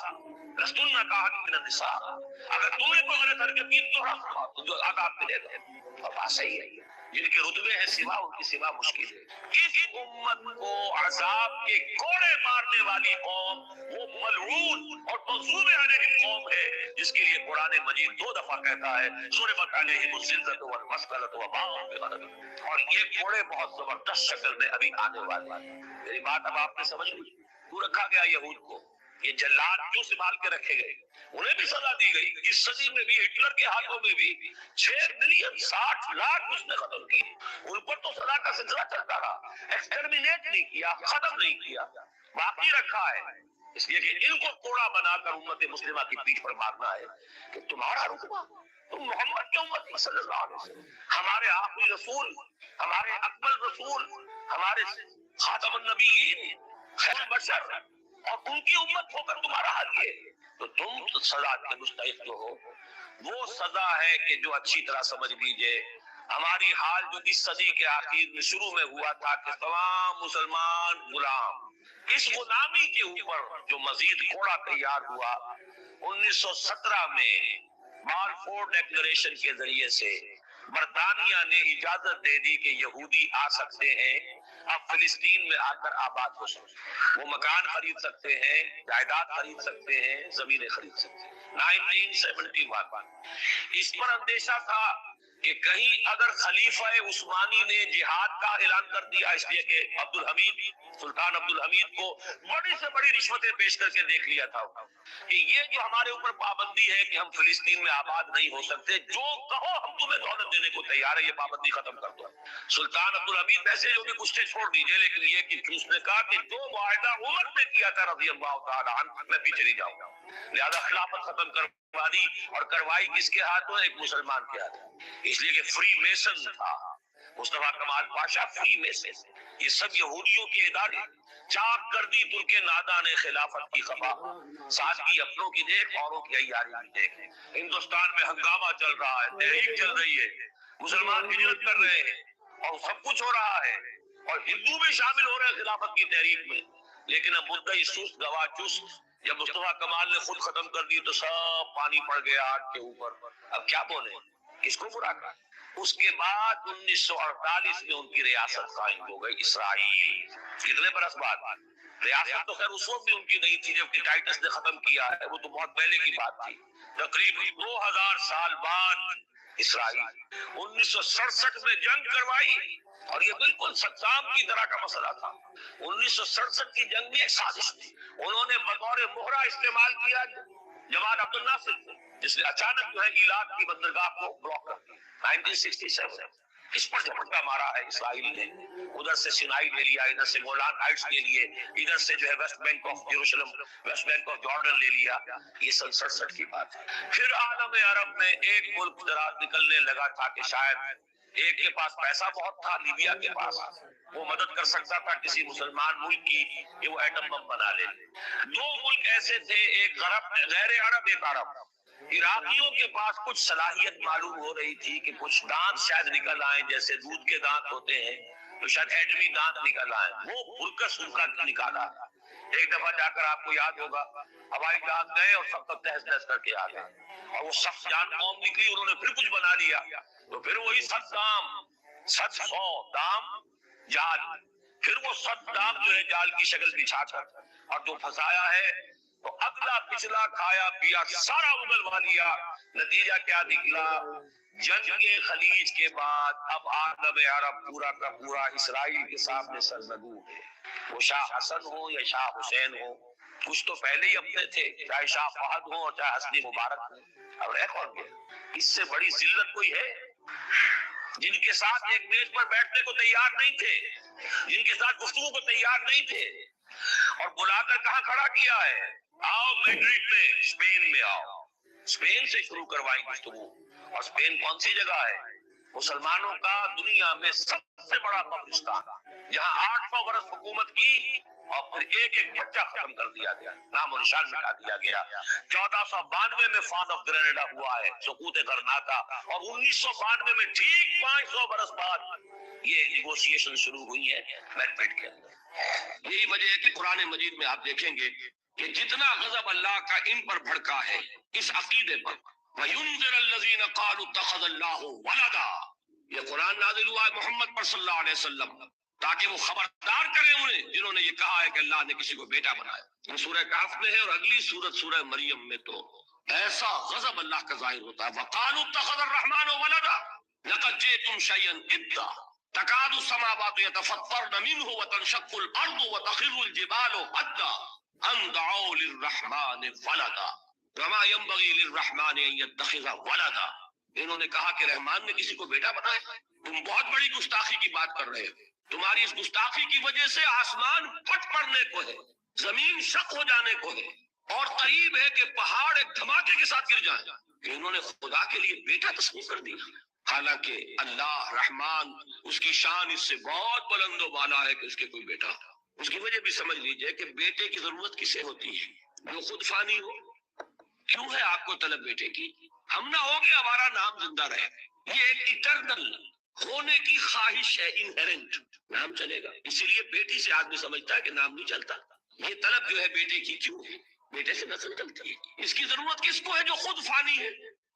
لستن نہ کہا من النساء، اگر تم نے کوئی غلط حرکت کی تو ہم جو عذاب ملے گا۔ اور بات صحیح ہے، جن کے رتبے ہے سوا ان کی سوا مشکل ہے۔ اس امت کو عذاب کے کوڑے مارنے والی قوم وہ ملعون اور مغضوب علیہم قوم ہے جس کے لیے قرآن مجید 2 دفعہ کہتا ہے ضربت علیہم الذلۃ والمسکنۃ وباءوا بغضب، اور یہ کوڑے بہت زبردست شکل میں ابھی آنے والے ہیں۔ میری بات اب آپ نے سمجھ لی، کیوں رکھا گیا یہود کو؟ یہ جلاد کیوں سنبھال کے رکھے گئے؟ انہیں بھی سزا دی گئی۔ اس صدی میں بھی ہٹلر کے ہاتھوں میں بھی 6 ملین 60 لاکھ اس نے ختم کیے، ان پر تو سزا کا سلسلہ چلتا رہا، ایکسٹرمینیٹ نہیں کیا، ختم نہیں کیا، باقی رکھا ہے۔ اس لیے کہ ان کو کوڑا بنا کر امت مسلمہ کی پیٹھ پر مارنا ہے کہ تمہارا رتبہ، تم محمد کی امت صلی اللہ علیہ وسلم، ہمارے آخری رسول، ہمارے اکمل رسول، ہمارے خاتم النبیین، خیر البشر، اور ان کی امت ہو کر تمہارا حال یہ، تو تم سزا کے مستحق جو ہو۔ وہ سزا ہے کہ جو اچھی طرح سمجھ لیجئے ہماری حال جو اس صدی کے آخر میں شروع میں ہوا تھا کہ تمام مسلمان غلام، اس غلامی کے اوپر جو مزید کوڑا تیار ہوا 1917 میں بالفور ڈیکلریشن کے ذریعے سے برطانیہ نے اجازت دے دی کہ یہودی آ سکتے ہیں، اب فلسطین میں آ کر آباد ہو سکتے ہیں، وہ مکان خرید سکتے ہیں، جائیداد خرید سکتے ہیں، زمینیں خرید سکتے ہیں۔ 1971 اس پر اندیشہ تھا کہ کہیں اگر خلیفہ عثمانی نے جہاد کا اعلان کر دیا، اس لیے کہ سلطان عبد الحمید کو بڑی سے بڑی رشوتیں پیش کر کے دیکھ لیا تھا کہ یہ جو ہمارے اوپر پابندی ہے کہ ہم فلسطین میں آباد نہیں ہو سکتے، جو کہو ہم تمہیں دولت دینے کو تیار ہے، یہ پابندی ختم کر دو۔ سلطان عبد الحمید ویسے جو بھی کچھ تھے چھوڑ دیجئے، لیکن یہ کہ اس نے کہا کہ جو معاہدہ عمر نے کیا تھا رضی اللہ تعالیٰ عنہ، میں پیچھے نہیں جاؤں گا، لہذا خلافت ختم کروا دی، اور کروائی کس کے ہاتھوں؟ ایک مسلمان کے ہاتھوں، اس لیے کہ فری میسن تھا مصطفیٰ کمال پاشا، فری میسن، یہ سب یہودیوں کے ادارے، چاک کر دی ترک نادا نے خلافت کی خفا، سادگی اپنوں کی دیکھ اوروں کی عیاری کی دیکھ۔ ہندوستان میں ہنگامہ چل رہا ہے، تحریک چل رہی ہے، مسلمان ہجرت کر رہے ہیں اور سب کچھ ہو رہا ہے، اور ہندو بھی شامل ہو رہے ہیں خلافت کی تحریک میں، لیکن اب مدعی سست گواہ چست، جب مصطفیٰ کمال نے خود ختم کر دی تو سب پانی پڑ گیا آگ کے اوپر، اب کیا بولے، کس کو برا کہا؟ اس کے بعد 1948 میں ان کی ریاست قائم ہو گئی اسرائیل۔ کتنے برس بعد؟ ریاست تو خیر اس وقت بھی ان کی نہیں تھی جب کہ ٹائٹس نے ختم کیا ہے، وہ تو بہت پہلے کی بات تھی، تقریباً 2000 سال بعد اسرائیل 1967 میں جنگ کروائی، اور یہ بالکل صدام کی طرح کا مسئلہ تھا۔ 1967 کی جنگ میں ایک سازش تھی، انہوں نے بطور مہرہ استعمال کیا جمال عبد الناصر کو، جس نے اچانک جو ہے ایلات کی بندرگاہ کو بلاک کر دیا 1967۔ اس پر جھپٹا مارا ہے اسرائیل نے، ادھر سے سینائی لے لیا، ادھر سے گولان ہائٹس لے لیے، ادھر سے جو ہے West Bank of Jerusalem, West Bank of Jordan لے لیا۔ یہ 67 کی بات ہے۔ پھر عالم عرب میں ایک ملک ذرا نکلنے لگا تھا کہ شاید ایک کے پاس پیسہ بہت تھا، لیبیا کے پاس، وہ مدد کر سکتا تھا کسی مسلمان ملک کی کہ وہ ایٹم بم بنا لے۔ دو ملک ایسے تھے، ایک غیر عرب، ایک عرب۔ عراقیوں کے پاس کچھ صلاحیت معلوم ہو رہی تھی کہ کچھ دانت شاید نکل آئیں، جیسے دودھ کے دانت ہوتے ہیں تو شاید ایٹمی دانت نکل آئیں، وہ پرکس ان کا نکالا۔ ایک دفعہ جا کر آپ کو یاد ہوگا ہوائی جہاز گئے اور سب تک تہس نہس کر کے آ گئے، اور وہ سخت جان قوم نکلی، انہوں نے پھر کچھ بنا لیا، تو پھر وہی 100 دام جال، پھر وہ 100 دام جو ہے جال کی شکل بچھا کر، اور جو پھنسایا ہے تو اگلا پچھلا کھایا پیا سارا اگلوا لیا۔ نتیجہ کیا نکلا؟ جنگ خلیج کے بعد اب عالم عرب پورا کا پورا اسرائیل کے سامنے سرنگو ہے، وہ شاہ حسن ہو یا شاہ حسین ہو، کچھ تو پہلے ہی اپنے تھے، چاہے شاہ فہد ہو اور چاہے حسنی مبارک ہو، اب رہ کون گیا؟ اس سے بڑی ذلت کوئی ہے؟ جن کے ساتھ ایک میز پر بیٹھنے کو تیار نہیں تھے، جن کے ساتھ گفتگو کو تیار نہیں تھے، اور بلا کر کہاں کھڑا کیا ہے؟ آؤ میڈرڈ میں، اسپین میں آؤ، اسپین سے شروع کروائی گفتگو۔ اور اسپین کون سی جگہ ہے؟ مسلمانوں کا دنیا میں سب سے بڑا قبرستان، جہاں 800 برس حکومت کی اور پھر ایک ایک بچہ ختم کر دیا گیا، نام و نشان مٹا دیا گیا۔ 1492 میں فال آف گرینیڈا ہوا ہے، سقوط غرناطہ، اور 1992 میں ٹھیک 500 برس بعد یہ نیگوشیشن شروع ہوئی ہے میڈرڈ کے اندر۔ یہی وجہ ہے کہ قرآن مجید میں آپ دیکھیں گے کہ جتنا غضب اللہ کا ان پر بھڑکا ہے اس عقیدے پر، وَيُنذِرَ الَّذِينَ قَالُوا اتَّخَذَ اللَّهُ وَلَدًا، یہ قرآن نازل ہوا ہے محمد پر صلی اللہ علیہ وسلم تاکہ وہ خبردار کریں انہیں جنہوں نے یہ کہا ہے کہ اللہ نے کسی کو بیٹا بنایا۔ یہ سورہ کہف میں ہے، اور اگلی سورت سورہ مریم میں تو ایسا غضب اللہ کا ظاہر ہوتا ہے۔ وَقَالُوا اتَّخَذَ الرَّحْمَنُ وَلَدًا لَقَدْ جِئْتُمْ شَيْئًا إِدًّا تَكَادُ السَّمَاوَاتُ يَتَفَطَّرْنَ مِنْهُ وَتَنشَقُّ الْأَرْضُ وَتَخِرُّ الْجِبَالُ هَدًّا ان دعوا للرحمن ولدا وما ينبغي للرحمن ان يتخذ ولدا. انہوں نے کہا کہ رحمان نے کسی کو بیٹا بنایا. تم بہت بڑی گستاخی کی بات کر رہے ہو. تمہاری اس گستاخی کی وجہ سے آسمان پھٹ پڑنے کو ہے, زمین شق ہو جانے کو ہے, اور قریب ہے کہ پہاڑ ایک دھماکے کے ساتھ گر جائیں. کہ انہوں نے خدا کے لیے بیٹا تصور کر دیا, حالانکہ اللہ رحمان اس کی شان اس سے بہت بلند و بالا ہے کہ اس کے کوئی بیٹا. اس کی وجہ بھی سمجھ لیجئے کہ بیٹے کی ضرورت کسے ہوتی ہے, جو خود فانی ہو. کیوں ہے آپ کو طلب بیٹے کی؟ ہم نہ ہو گے ہمارا نام زندہ رہے. یہ ایک ایٹرنل ہونے کی خواہش ہے, انہیرنٹ. نام چلے گا, اسی لیے بیٹی سے آدمی سمجھتا ہے کہ نام نہیں چلتا. یہ طلب جو ہے بیٹے کی کیوں ہے؟ بیٹے سے نسل چلتی ہے. اس کی ضرورت کس کو ہے؟ جو خود فانی ہے.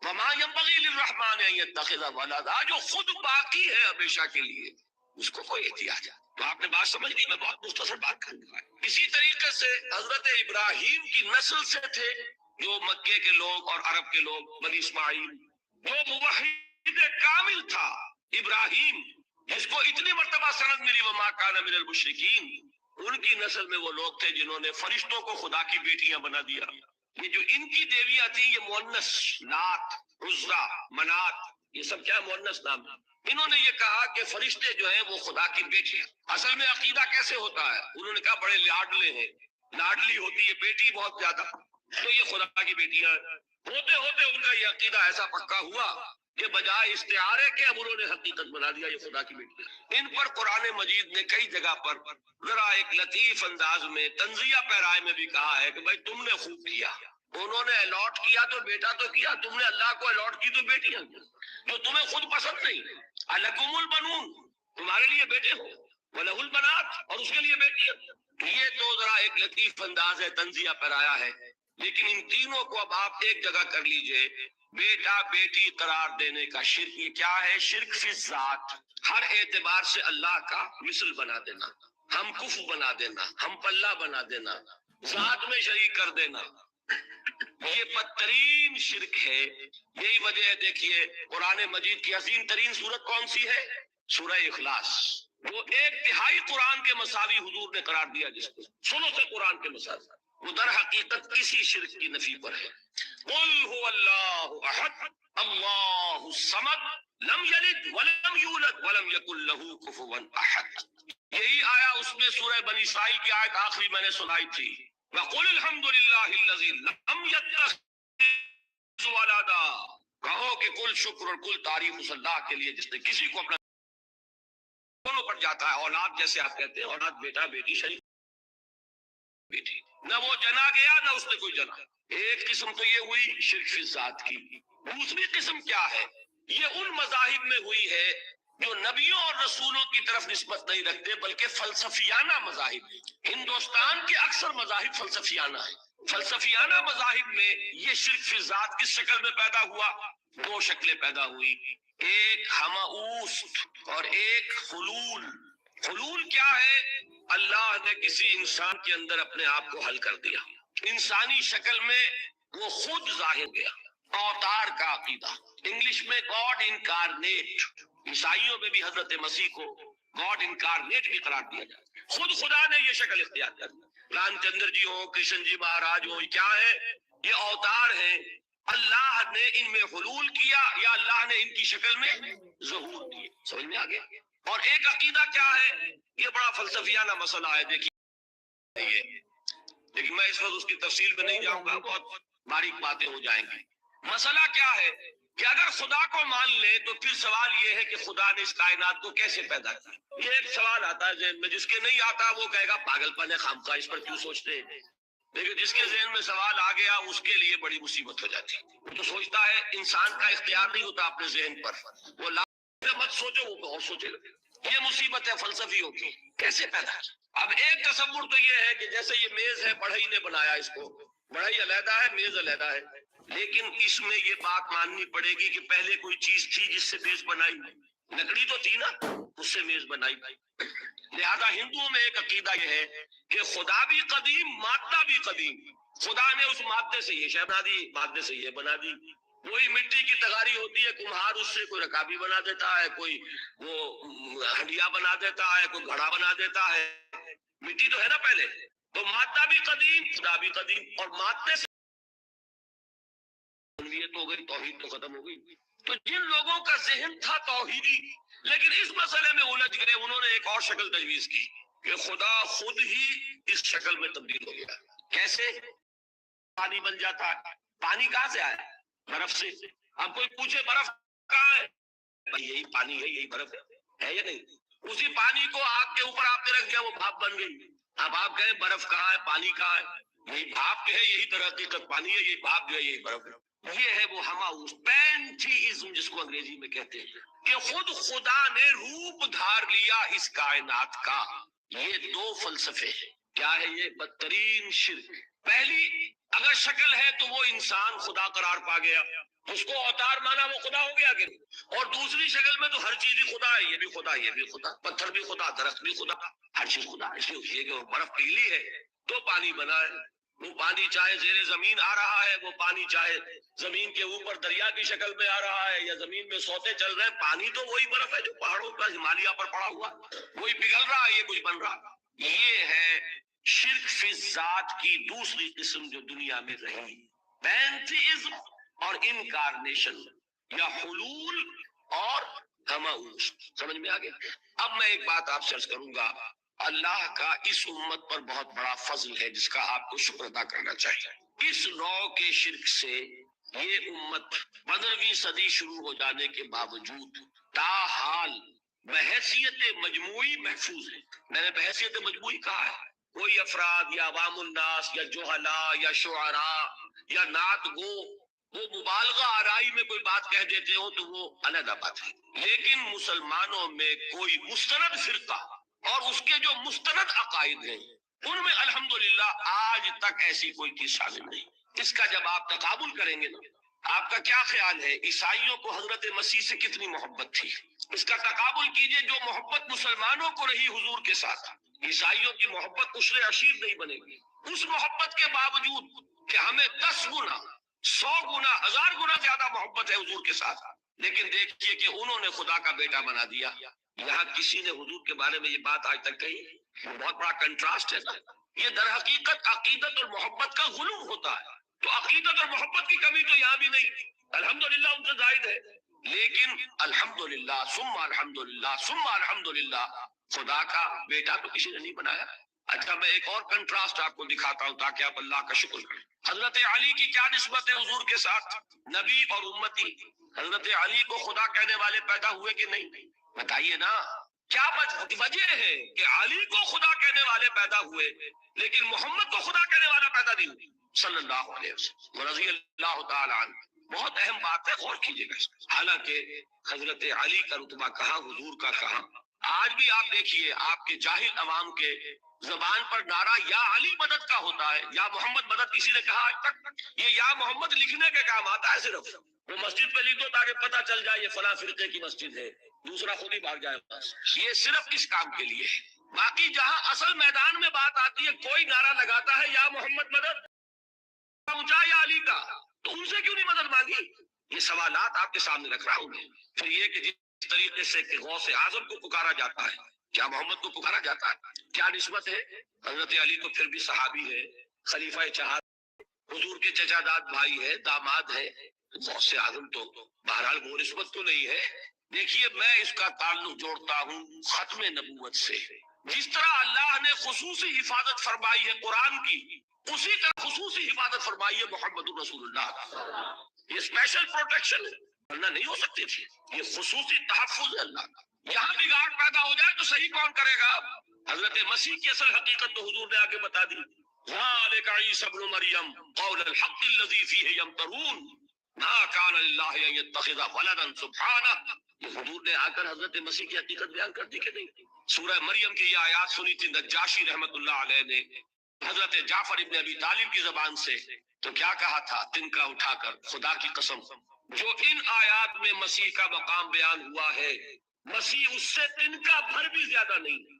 وما ينبغي للرحمن ان يتخذ ولدا, جو خود باقی ہے ہمیشہ کے لیے, اس کو کوئی احتیاج ہے. تو آپ نے بات سمجھ لی. میں بہت مختصر بات کروں گا. اسی طریقے سے حضرت ابراہیم کی نسل سے تھے جو مکے کے لوگ اور عرب کے لوگ, بنی اسماعیل, جو موحد کامل تھا ابراہیم, جس کو اتنی مرتبہ سند ملی وما کان من المشرکین. ان کی نسل میں وہ لوگ تھے جنہوں نے فرشتوں کو خدا کی بیٹیاں بنا دیا. یہ جو ان کی دیویاں تھیں, یہ مؤنث, لات, عزا, منات, یہ سب کیا مؤنث نام. انہوں نے یہ کہا کہ فرشتے جو ہیں وہ خدا کی بیٹی. اصل میں عقیدہ کیسے ہوتا ہے؟ انہوں نے کہا بڑے لاڈلے ہیں, لاڈلی ہوتی ہے بیٹی بہت زیادہ, تو یہ خدا کی بیٹیاں. ہوتے ہوتے ان کا یہ عقیدہ ایسا پکا ہوا کہ بجائے استعارے کے اب انہوں نے حقیقت بنا دیا یہ خدا کی بیٹی. ان پر قرآن مجید نے کئی جگہ پر ذرا ایک لطیف انداز میں تنزیہ پیرائے میں بھی کہا ہے کہ بھائی تم نے خوب کیا, انہوں نے الاٹ کیا تو بیٹا تو کیا, تم نے اللہ کو الاٹ کی تو بیٹیاں جو تمہیں خود پسند نہیں. الکم البنون, تمہارے لیے بیٹے ہو, وَلَهُ الْبَنَاتُ, اور اس کے لیے بیٹیاں. یہ تو ذرا ایک لطیف انداز ہے, تنزیہ پیرایا ہے. لیکن ان تینوں کو اب آپ ایک جگہ کر لیجئے. بیٹا بیٹی قرار دینے کا شرک, یہ کیا ہے؟ شرک فی الذات, ہر اعتبار سے اللہ کا مثل بنا دینا, ہم کف بنا دینا, ہم پلہ بنا دینا, ذات میں شریک کر دینا. یہ بدترین شرک ہے. یہی وجہ ہے, دیکھیے قرآن مجید کی عظیم ترین سورت کون سی ہے؟ سورہ اخلاص. وہ ایک تہائی قرآن کے مساوی حضور نے قرار دیا, جس کو سنو سے قرآن کے مساوی, وہ در حقیقت کسی شرک کی نفی پر ہے. قل هو اللہ احد اللہ الصمد لم یلد ولم یولد ولم یکن له کفوا احد. یہی آیا اس میں سورہ بنی اسرائیل کی آیت آخری میں نے سنائی تھی, وقل الحمد للہ الذی لم یتخذ ولدا. کہو کہ کل شکر اور کل تعریف اس اللہ کے لیے جس نے کسی کو اپنا دونوں پر جاتا ہے. اولاد جیسے آپ کہتے ہیں, اولاد بیٹا بیٹی شریک بیٹی, نہ وہ جنا گیا نہ اس نے کوئی جنا. ایک قسم تو یہ ہوئی شرک فی الذات کی. دوسری قسم کیا ہے؟ یہ ان مذاہب میں ہوئی ہے جو نبیوں اور رسولوں کی طرف نسبت نہیں رکھتے بلکہ فلسفیانہ مذاہب. ہندوستان کے اکثر مذاہب فلسفیانہ ہیں. فلسفیانہ مذاہب میں یہ شرک فی الذات کس شکل میں پیدا ہوا؟ دو شکلیں پیدا ہوئی, ایک ہمعوست اور ایک حلول. حلول کیا ہے؟ اللہ نے کسی انسان کے اندر اپنے آپ کو حل کر دیا, انسانی شکل میں وہ خود ظاہر گیا. اوتار کا عقیدہ, انگلش میں گاڈ انکارنیٹ. عیسائیوں میں بھی حضرت مسیح کو گاڈ انکارنیٹ بھی قرار دیا جائے. خود خدا نے یہ شکل اختیار کر دی. رام چندر جی ہو, کرشن جی مہاراج ہو, کیا ہے یہ اوتار ہیں. اللہ نے ان میں حلول کیا یا اللہ نے ان کی شکل میں ظہور دیے. سمجھ میں آ گیا؟ اور ایک عقیدہ کیا ہے, یہ بڑا فلسفیانہ مسئلہ ہے. دیکھیے لیکن میں اس وقت اس کی تفصیل میں نہیں جاؤں گا, بہت باریک باتیں ہو جائیں گی. مسئلہ کیا ہے کہ اگر خدا کو مان لے تو پھر سوال یہ ہے کہ خدا نے اس کائنات کو کیسے پیدا کیا. یہ ایک سوال آتا ہے ذہن میں, جس کے نہیں آتا وہ کہے گا پاگل پن ہے, خامخواہ اس پر کیوں سوچتے ہیں. لیکن جس کے ذہن میں سوال آ گیا اس کے لیے بڑی مصیبت ہو جاتی. وہ تو سوچتا ہے, انسان کا اختیار نہیں ہوتا اپنے ذہن پر, وہ مت سوچو وہ اور سوچے گا. یہ مصیبت ہے فلسفیوں کی, کیسے پیدا. اب ایک تصور تو یہ ہے کہ جیسے یہ میز ہے, بڑھئی نے بنایا اس کو, بڑھئی علیحدہ ہے, میز علیحدہ ہے. لیکن اس میں یہ بات ماننی پڑے گی کہ پہلے کوئی چیز تھی جس سے میز بنائی. لکڑی تو تھی نا, اس سے میز بنائی. لہذا ہندوؤں میں ایک عقیدہ یہ ہے کہ خدا بھی قدیم, مادہ بھی قدیم. خدا نے اس مادے سے یہ شے بنا دی, مادے سے یہ بنا دی. وہی مٹی کی تغاری ہوتی ہے, کمہار اس سے کوئی رکابی بنا دیتا ہے, کوئی وہ ہنڈیا بنا دیتا ہے, کوئی گھڑا بنا دیتا ہے. مٹی تو ہے نا پہلے, تو مادہ بھی قدیم، خدا بھی قدیم، اور مادے سے انویت ہو گئی، توحید تو ختم ہو گئی۔ تو جن لوگوں کا ذہن تھا توحیدی لیکن اس مسئلے میں الجھ گئے، انہوں نے ایک اور شکل تجویز کی کہ خدا خود ہی اس شکل میں تبدیل ہو گیا۔ کیسے؟ پانی بن جاتا ہے۔ پانی کہاں سے آیا؟ برف سے۔ اب کوئی پوچھے برف کہاں ہے؟ بھائی یہی پانی ہے، یہی برف ہے یا نہیں؟ اسی پانی کو آگ کے اوپر آپ نے رکھ دیا، وہ بھاپ بن گئی۔ اب آپ کہیں برف کہاں ہے، پانی کہاں ہے؟ یہی بھاپ ہے، یہی در حقیقت پانی ہے، یہی بھاپ جو ہے یہی برف ہے۔ یہ ہے وہ ہماؤس پینتھیزم جس کو انگریزی میں کہتے ہیں، کہ خود خدا نے روپ دھار لیا اس کائنات کا۔ یہ دو فلسفے ہیں۔ کیا ہے یہ؟ بدترین شرک۔ پہلی، اگر شکل ہے تو وہ انسان خدا قرار پا گیا، اس کو اوتار مانا وہ خدا ہو گیا کہ نہیں؟ اور دوسری شکل میں تو ہر چیز ہی خدا ہے، یہ بھی خدا، یہ بھی خدا، پتھر بھی خدا، درخت بھی خدا، ہر چیز خدا۔ اس لیے کہ وہ برف پگھلی ہے تو پانی بنا ہے۔ وہ پانی چاہے زیر زمین آ رہا ہے، وہ پانی چاہے زمین کے اوپر دریا کی شکل میں آ رہا ہے، یا زمین میں سوتے چل رہے ہیں، پانی تو وہی برف ہے جو پہاڑوں پر ہمالیہ پر پڑا ہوا، وہی پگھل رہا ہے، یہ کچھ بن رہا۔ یہ ہے شرک فی الذات کی دوسری قسم جو دنیا میں رہی، پینتھیزم اور انکارنیشن، یا حلول اور ہماؤس۔ سمجھ میں آ گیا؟ اب میں ایک بات آپ سے عرض کروں گا، اللہ کا اس امت پر بہت بڑا فضل ہے جس کا آپ کو شکر ادا کرنا چاہیے۔ اس نوع کے شرک سے یہ امت 15ویں صدی شروع ہو جانے کے باوجود تاحال بحیثیت مجموعی محفوظ ہے۔ میں نے بحیثیت مجموعی کہا ہے، کوئی افراد یا عوام الناس یا جہلاء یا شعراء یا نعت گو وہ مبالغہ آرائی میں کوئی بات کہہ دیتے ہو تو وہ علیحدہ بات ہے، لیکن مسلمانوں میں کوئی مستند فرقہ اور اس کے جو مستند عقائد ہیں ان میں الحمدللہ آج تک ایسی کوئی چیز شامل نہیں۔ اس کا جب آپ تقابل کریں گے نا، آپ کا کیا خیال ہے عیسائیوں کو حضرت مسیح سے کتنی محبت تھی؟ اس کا تقابل کیجئے جو محبت مسلمانوں کو رہی حضور کے ساتھ، عیسائیوں کی محبت عشر عشیر نہیں بنے گی۔ اس محبت کے باوجود کہ ہمیں 10 گنا 100 گنا 1000 گنا زیادہ محبت ہے حضور کے ساتھ، لیکن دیکھیے کہ انہوں نے خدا کا بیٹا بنا دیا۔ یہاں کسی نے حضور کے بارے میں یہ بات آج تک کہی؟ بہت بڑا کنٹراسٹ ہے نا۔ یہ در حقیقت عقیدت اور محبت کا غلو ہوتا ہے۔ تو عقیدت اور محبت کی کمی تو یہاں بھی نہیں، الحمدللہ ان سے زائد ہے، لیکن الحمدللہ ثم الحمدللہ ثم الحمدللہ خدا کا بیٹا تو کسی نے نہیں بنایا۔ اچھا میں ایک اور کنٹراسٹ آپ کو دکھاتا ہوں تاکہ آپ اللہ کا شکر کریں۔ حضرت علی کی کیا نسبت ہے حضور کے ساتھ؟ نبی اور امتی۔ حضرت علی کو خدا کہنے والے پیدا ہوئے کہ نہیں؟ بتائیے نا، کیا وجہ ہے کہ علی کو خدا کہنے والے پیدا ہوئے لیکن محمد کو خدا کہنے والا پیدا نہیں ہوئی صلی اللہ علیہ وسلم رضی اللہ تعالی عنہ؟ بہت اہم بات ہے، غور کیجیے گا۔ حالانکہ حضرت علی کا رتبہ کہاں، حضور کا کہاں؟ آج بھی آپ دیکھیے آپ کے جاہل عوام کے زبان پر نعرہ یا علی مدد کا ہوتا ہے، یا محمد مدد کسی نے کہا آج تک؟ یہ یا محمد لکھنے کے کام آتا ہے، صرف وہ مسجد پہ لکھ دو تاکہ پتہ چل جائے یہ فلاں فرقے کی مسجد ہے، دوسرا خود ہی بھاگ جائے بس۔ یہ صرف کس کام کے لیے ہے؟ باقی جہاں اصل میدان میں بات آتی ہے کوئی نعرہ لگاتا ہے یا محمد مدد اونچا یا علی کا، تو ان سے کیوں نہیں مدد مانگی؟ یہ سوالات آپ کے سامنے رکھ رہا ہوں میں۔ پھر یہ کہ جس طریقے سے کہ غوث اعظم کو پکارا جاتا ہے، کیا محمد کو پکارا جاتا ہے؟ کیا نسبت ہے؟ حضرت علی تو پھر بھی صحابی ہے، خلیفہ چہار، حضور کے چچا داد بھائی ہے، داماد ہے۔ غوث اعظم تو بہرحال وہ نسبت تو نہیں ہے۔ دیکھیے میں اس کا تعلق جوڑتا ہوں ختم نبوت سے۔ جس طرح اللہ نے خصوصی حفاظت فرمائی ہے قرآن کی، اسی طرح خصوصی حفاظت فرمائی ہے محمد رسول اللہ۔ یہ اسپیشل پروٹیکشن ہے، ورنہ نہیں ہو سکتی تھی۔ یہ خصوصی تحفظ ہے اللہ کا۔ یہاں بگاڑ پیدا ہو جائے تو صحیح کون کرے گا؟ حضرت مسیح کی اصل حقیقت تو حضور نے آگے بتا دی، ذالک عیسی ابن مریم قول الحق الذی فیہ یمترون ما کان للہ ان یتخذ ولدا سبحانہ۔ یہ حضور نے آ کر حضرت مسیح کی حقیقت بیان کر دی کہ نہیں؟ سورہ مریم کی یہ آیات سنی تھی نجاشی رحمت اللہ علیہ نے حضرت جعفر ابن ابی طالب کی زبان سے، تو کیا کہا تھا؟ تنکا اٹھا کر خدا کی قسم جو ان آیات میں مسیح کا مقام بیان ہوا ہے، مسیح اس سے تنکا بھر بھی زیادہ نہیں۔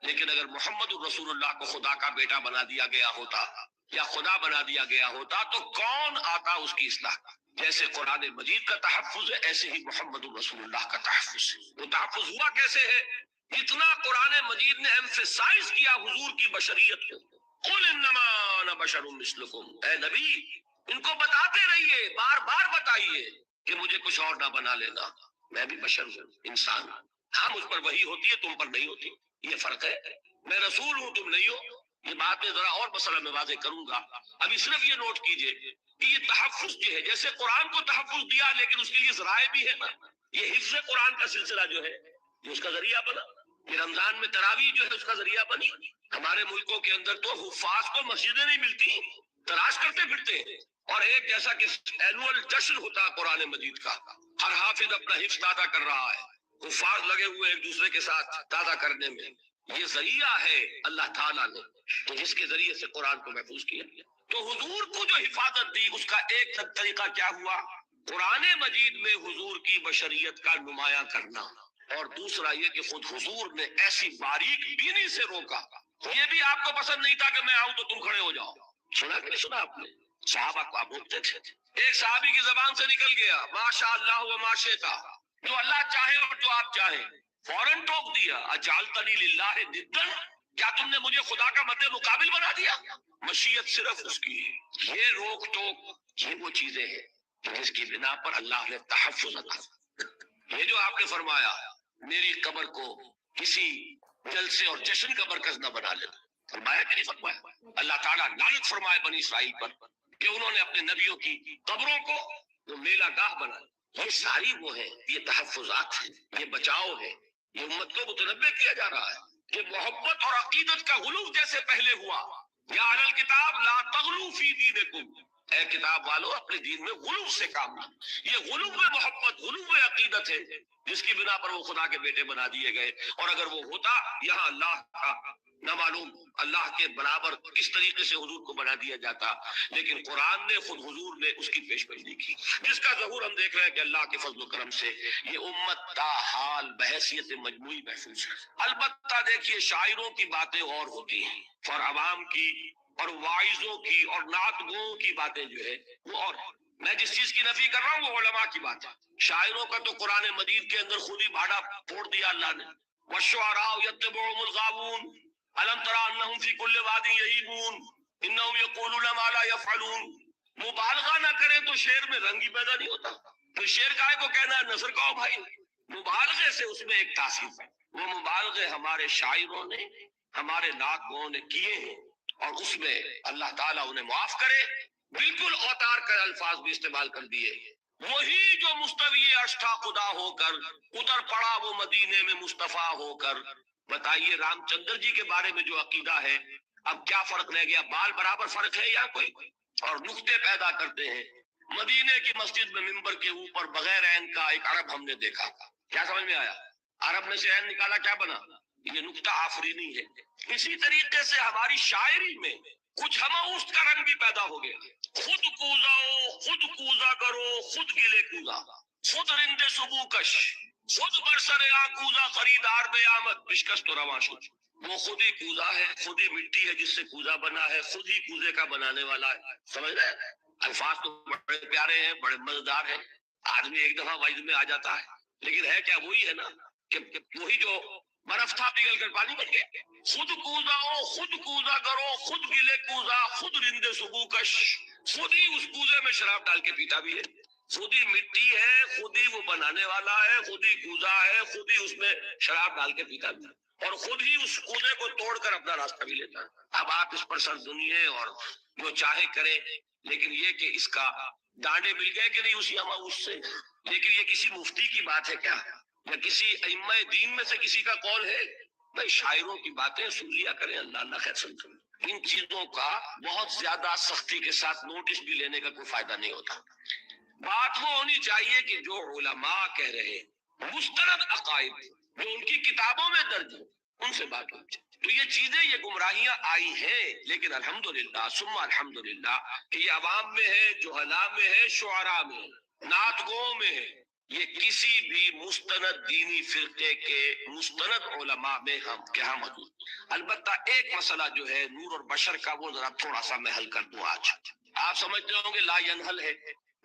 لیکن اگر محمد الرسول اللہ کو خدا کا بیٹا بنا دیا گیا ہوتا یا خدا بنا دیا گیا ہوتا تو کون آتا اس کی اصلاح؟ جیسے قرآن مجید کا تحفظ ہے ایسے ہی محمد الرسول اللہ کا تحفظ ہے۔ وہ تحفظ ہوا کیسے ہے؟ اتنا قرآن مجید نے ایمفیسائز کیا حضور کی بشریت کو، قل انما انا بشر مثلکم، اے نبی ان کو بتاتے رہیے، بار بار بتائیے کہ مجھے کچھ اور نہ بنا لینا، میں بھی بشر ہوں، انسان ہوں۔ ہاں مجھ پر وحی ہوتی ہے، تم پر نہیں ہوتی، یہ فرق ہے، میں رسول ہوں تم نہیں ہو۔ یہ بات میں ذرا اور مسئلہ میں واضح کروں گا، ابھی صرف یہ نوٹ کیجئے کہ یہ تحفظ جو ہے، جیسے قرآن کو تحفظ دیا لیکن اس کے لیے ذرائع بھی ہے نا، یہ حفظ قرآن کا سلسلہ جو ہے یہ اس کا ذریعہ بنا، یہ رمضان میں تراویح جو ہے اس کا ذریعہ بنی۔ ہمارے ملکوں کے اندر تو حفاظ کو مسجدیں نہیں ملتی، تلاش کرتے پھرتے ہیں، اور ایک جیسا کہ اینول جشن ہوتا ہے قرآن مجید کا، ہر حافظ اپنا حفظ تازہ کر رہا ہے، حفاظ لگے ہوئے ایک دوسرے کے ساتھ تازہ کرنے میں، یہ ذریعہ ہے اللہ تعالیٰ نے تو جس کے ذریعے سے قرآن کو محفوظ کیا۔ تو حضور کو جو حفاظت دی اس کا ایک طریقہ کیا ہوا؟ قرآن مجید میں حضور کی بشریت کا نمایاں کرنا، اور دوسرا یہ کہ خود حضور نے ایسی باریک بینی سے روکا، یہ بھی آپ کو پسند نہیں تھا کہ میں آؤں تو تم کھڑے ہو جاؤ، سنا کہ نہیں سنا آپ نے؟ صحابہ کو آپ بولتے تھے، ایک صحابی کی زبان سے نکل گیا ماشاء اللہ و ما شئت، جو اللہ چاہے اور جو آپ چاہیں، فوراً ٹوک دیا اجعلتنی للہ ندا، کیا تم نے مجھے خدا کا مد مقابل بنا دیا؟ مشیت صرف اس کی ہے، یہ روک ٹوک یہ وہ چیزیں ہیں جس کی بنا پر اللہ نے تحفظ عطا۔ یہ جو آپ نے فرمایا میری قبر کو کسی جلسے اور جشن کا مرکز نہ بنا لینا، فرمایا کہ نہیں فرمایا؟ اللہ تعالیٰ لعنت فرمائے بنی اسرائیل پر کہ انہوں نے اپنے نبیوں کی قبروں کو وہ میلہ گاہ بنایا۔ یہ ساری وہ ہے، یہ تحفظات ہیں، یہ بچاؤ ہے، یہ امت کو متنبہ کیا جا رہا ہے کہ محبت اور عقیدت کا غلو جیسے پہلے ہوا، یا اہل الکتاب لا تغلو فی دینکم، اے کتاب والو اپنے دین میں غلو سے کام لو، یہ غلو محبت غلو عقیدت ہے جس کی بنا پر وہ خدا کے بیٹے بنا دیے گئے، اور اگر وہ ہوتا یہاں اللہ کا نہ معلوم اللہ کے برابر کس طریقے سے حضور کو بنا دیا جاتا، لیکن قرآن نے خود حضور نے اس کی پیش بندی کی، جس کا ظہور ہم دیکھ رہے ہیں کہ اللہ کے فضل و کرم سے یہ امت تا حال بحیثیت مجموعی محفوظ ہے۔ البتہ دیکھیے شاعروں کی باتیں اور ہوتی ہیں، اور عوام کی اور واعظوں کی اور نعت گوؤں کی باتیں جو ہے وہ اور، میں جس چیز کی نفی کر رہا ہوں وہ علماء کی بات ہے۔ شاعروں کا تو قرآن مجید کے اندر خود ہی بھاڑا پھوڑ دیا اللہ نے، والشعراء یتبعهم الغاوون الم تری انہم فی کل واد یہیمون انہم یقولون ما لا یفعلون، مبالغہ نہ کریں تو شعر میں رنگ ہی پیدا نہیں ہوتا، تو شعر کائے کو کہنا ہے نثر کہو بھائی، مبالغے سے اس میں ایک تاثیر ہے، وہ مبالغے ہمارے شاعروں نے ہمارے نعت گوؤں نے کیے ہیں، اور اس میں اللہ تعالیٰ انہیں معاف کرے، بالکل اوتار کر الفاظ بھی استعمال کر دیے، وہی جو مستوی اشٹھا خدا ہو کر اتر پڑا وہ مدینے میں مصطفیٰ ہو کر۔ بتائیے رام چندر جی کے بارے میں جو عقیدہ ہے، اب کیا فرق رہ گیا؟ بال برابر فرق ہے یا کوئی؟ اور نقطے پیدا کرتے ہیں۔ مدینے کی مسجد میں ممبر کے اوپر بغیر عین کا ایک عرب ہم نے دیکھا، کیا سمجھ میں آیا؟ عرب میں سے عین نکالا کیا بنا؟ یہ نقطہ آفرینی ہے۔ اسی طریقے سے ہماری شاعری میں کچھ ہماؤست کا رنگ بھی پیدا ہو گیا، خود کوزاؤ خود کوزا کرو خود گلے کوزا، خود رند صبو کش، خود برسر کوزا خریدار بے آمد پیشکش تو رواں شد، وہ خود ہی کوزا ہے، خود ہی مٹی ہے جس سے کوزا بنا ہے، خود ہی کوزے کا بنانے والا ہے۔ سمجھ رہے ہیں؟ الفاظ تو بڑے پیارے ہیں، بڑے مزیدار ہیں، آدمی ایک دفعہ وعظ میں آ جاتا ہے، لیکن ہے کیا وہی ہے نا کہ وہی جو برف تھا پگھل کر پانی بن گیا۔ خود کوزاؤ خود کوزا کرو خود گلے کوزا خود رند صبو کش، خود ہی اس کوزے میں شراب ڈال کے پیتا بھی ہے، خود ہی مٹی ہے، خود ہی وہ بنانے والا ہے، خود ہی کوزا ہے، خود ہی اس میں شراب ڈال کے پیتا بھی ہے، اور خود ہی اس کوزے کو توڑ کر اپنا راستہ بھی لیتا ہے۔ اب آپ اس پر سر دنیے اور جو چاہے کریں، لیکن یہ کہ اس کا ڈانڈے مل گئے کہ نہیں اسی ہماؤس سے؟ لیکن یہ کسی مفتی کی بات ہے کیا، یا کسی ائمہ دین میں سے کسی کا قول ہے؟ بھائی شاعروں کی باتیں سن لیا کریں، اللہ اللہ خیر سمجھو۔ ان چیزوں کا بہت زیادہ سختی کے ساتھ نوٹس بھی لینے کا کوئی فائدہ نہیں ہوتا۔ بات وہ ہونی چاہیے کہ جو علماء کہہ رہے مستند عقائد جو ان کی کتابوں میں درج ہیں ان سے بات ہونی چاہیے۔ تو یہ چیزیں یہ گمراہیاں آئی ہیں، لیکن الحمدللہ ثم الحمدللہ کہ یہ عوام میں ہے، جہلاء میں ہے، شعراء میں ہے، نعت گوؤں میں ہے، یہ کسی بھی مستند دینی فرقے کے مستند علماء میں ہم کیا موجود۔ البتہ ایک مسئلہ جو ہے نور اور بشر کا وہ ذرا تھوڑا سا میں حل کر دوں۔ آج آپ سمجھتے ہوں گے لا ینحل ہے،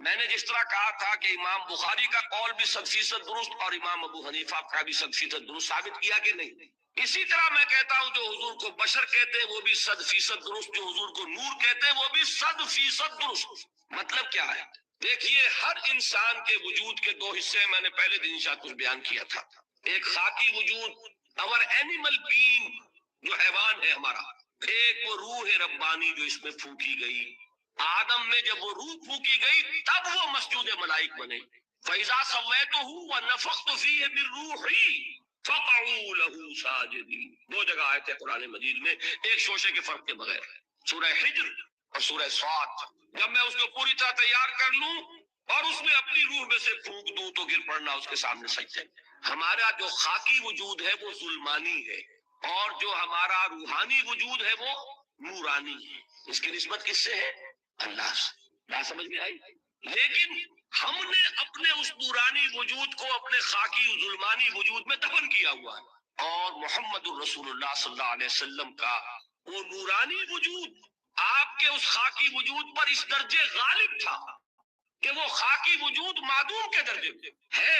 میں نے جس طرح کہا تھا کہ امام بخاری کا قول بھی 100% درست اور امام ابو حنیفہ کا بھی 100% درست ثابت کیا کہ نہیں، اسی طرح میں کہتا ہوں جو حضور کو بشر کہتے ہیں وہ بھی 100% درست، جو حضور کو نور کہتے ہیں وہ بھی 100% درست۔ مطلب کیا ہے؟ دیکھیے، ہر انسان کے وجود کے دو حصے ہیں، میں نے پہلے دن شاید کچھ بیان کیا تھا۔ ایک خاکی وجود، اور اینیمل بینگ جو حیوان ہے ہمارا، ایک وہ روح ربانی جو اس میں پھونکی گئی۔ آدم میں جب وہ روح پھونکی گئی تب وہ مسجود ملائک بنے۔ فَإِذَا سَوَّيْتُهُ وَنَفَخْتُ فِيهِ مِن رُوحِي فَقَعُوا لَهُ سَاجِدِينَ۔ دو جگہ آئے تھے قرآن مجید میں، ایک شوشے کے فرق کے بغیر، سورہ حجر اور سورہ صاد۔ جب میں اس کو پوری طرح تیار کر لوں اور اس میں اپنی روح میں سے پھونک دوں تو گر پڑنا اس کے سامنے سجدے۔ ہمارا جو خاکی وجود ہے وہ ظلمانی ہے، اور جو ہمارا روحانی وجود ہے وہ نورانی ہے۔ اس کی نسبت کس سے ہے؟ اللہ سے۔ بات سمجھ میں آئی؟ لیکن ہم نے اپنے اس نورانی وجود کو اپنے خاکی ظلمانی وجود میں دفن کیا ہوا ہے، اور محمد الرسول اللہ صلی اللہ علیہ وسلم کا وہ نورانی وجود آپ کے اس خاکی وجود پر اس درجے غالب تھا کہ وہ خاکی وجود معدوم کے درجے میں ہے،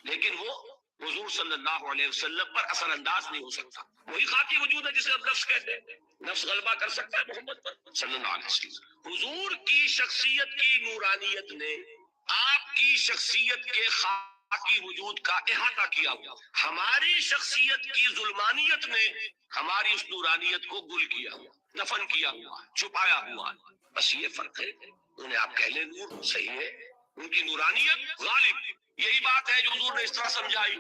لیکن وہ حضور صلی اللہ علیہ وسلم پر اثر انداز نہیں ہو سکتا۔ وہی خاکی وجود ہے جسے اب نفس کہتے ہیں، نفس غلبہ کر سکتا ہے محمد پر صلی اللہ علیہ وسلم۔ حضور کی شخصیت کی نورانیت نے آپ کی شخصیت کے خاکی وجود کا احاطہ کیا ہوا، ہماری شخصیت کی ظلمانیت نے ہماری اس نورانیت کو گل کیا ہوا، دفن کیا ہوا، چھپایا ہوا۔ بس یہ فرق ہے۔ انہیں آپ کہہ لیں نور، صحیح ہے، ان کی نورانیت غالب۔ یہی بات ہے جو حضور نے اس طرح سمجھائی۔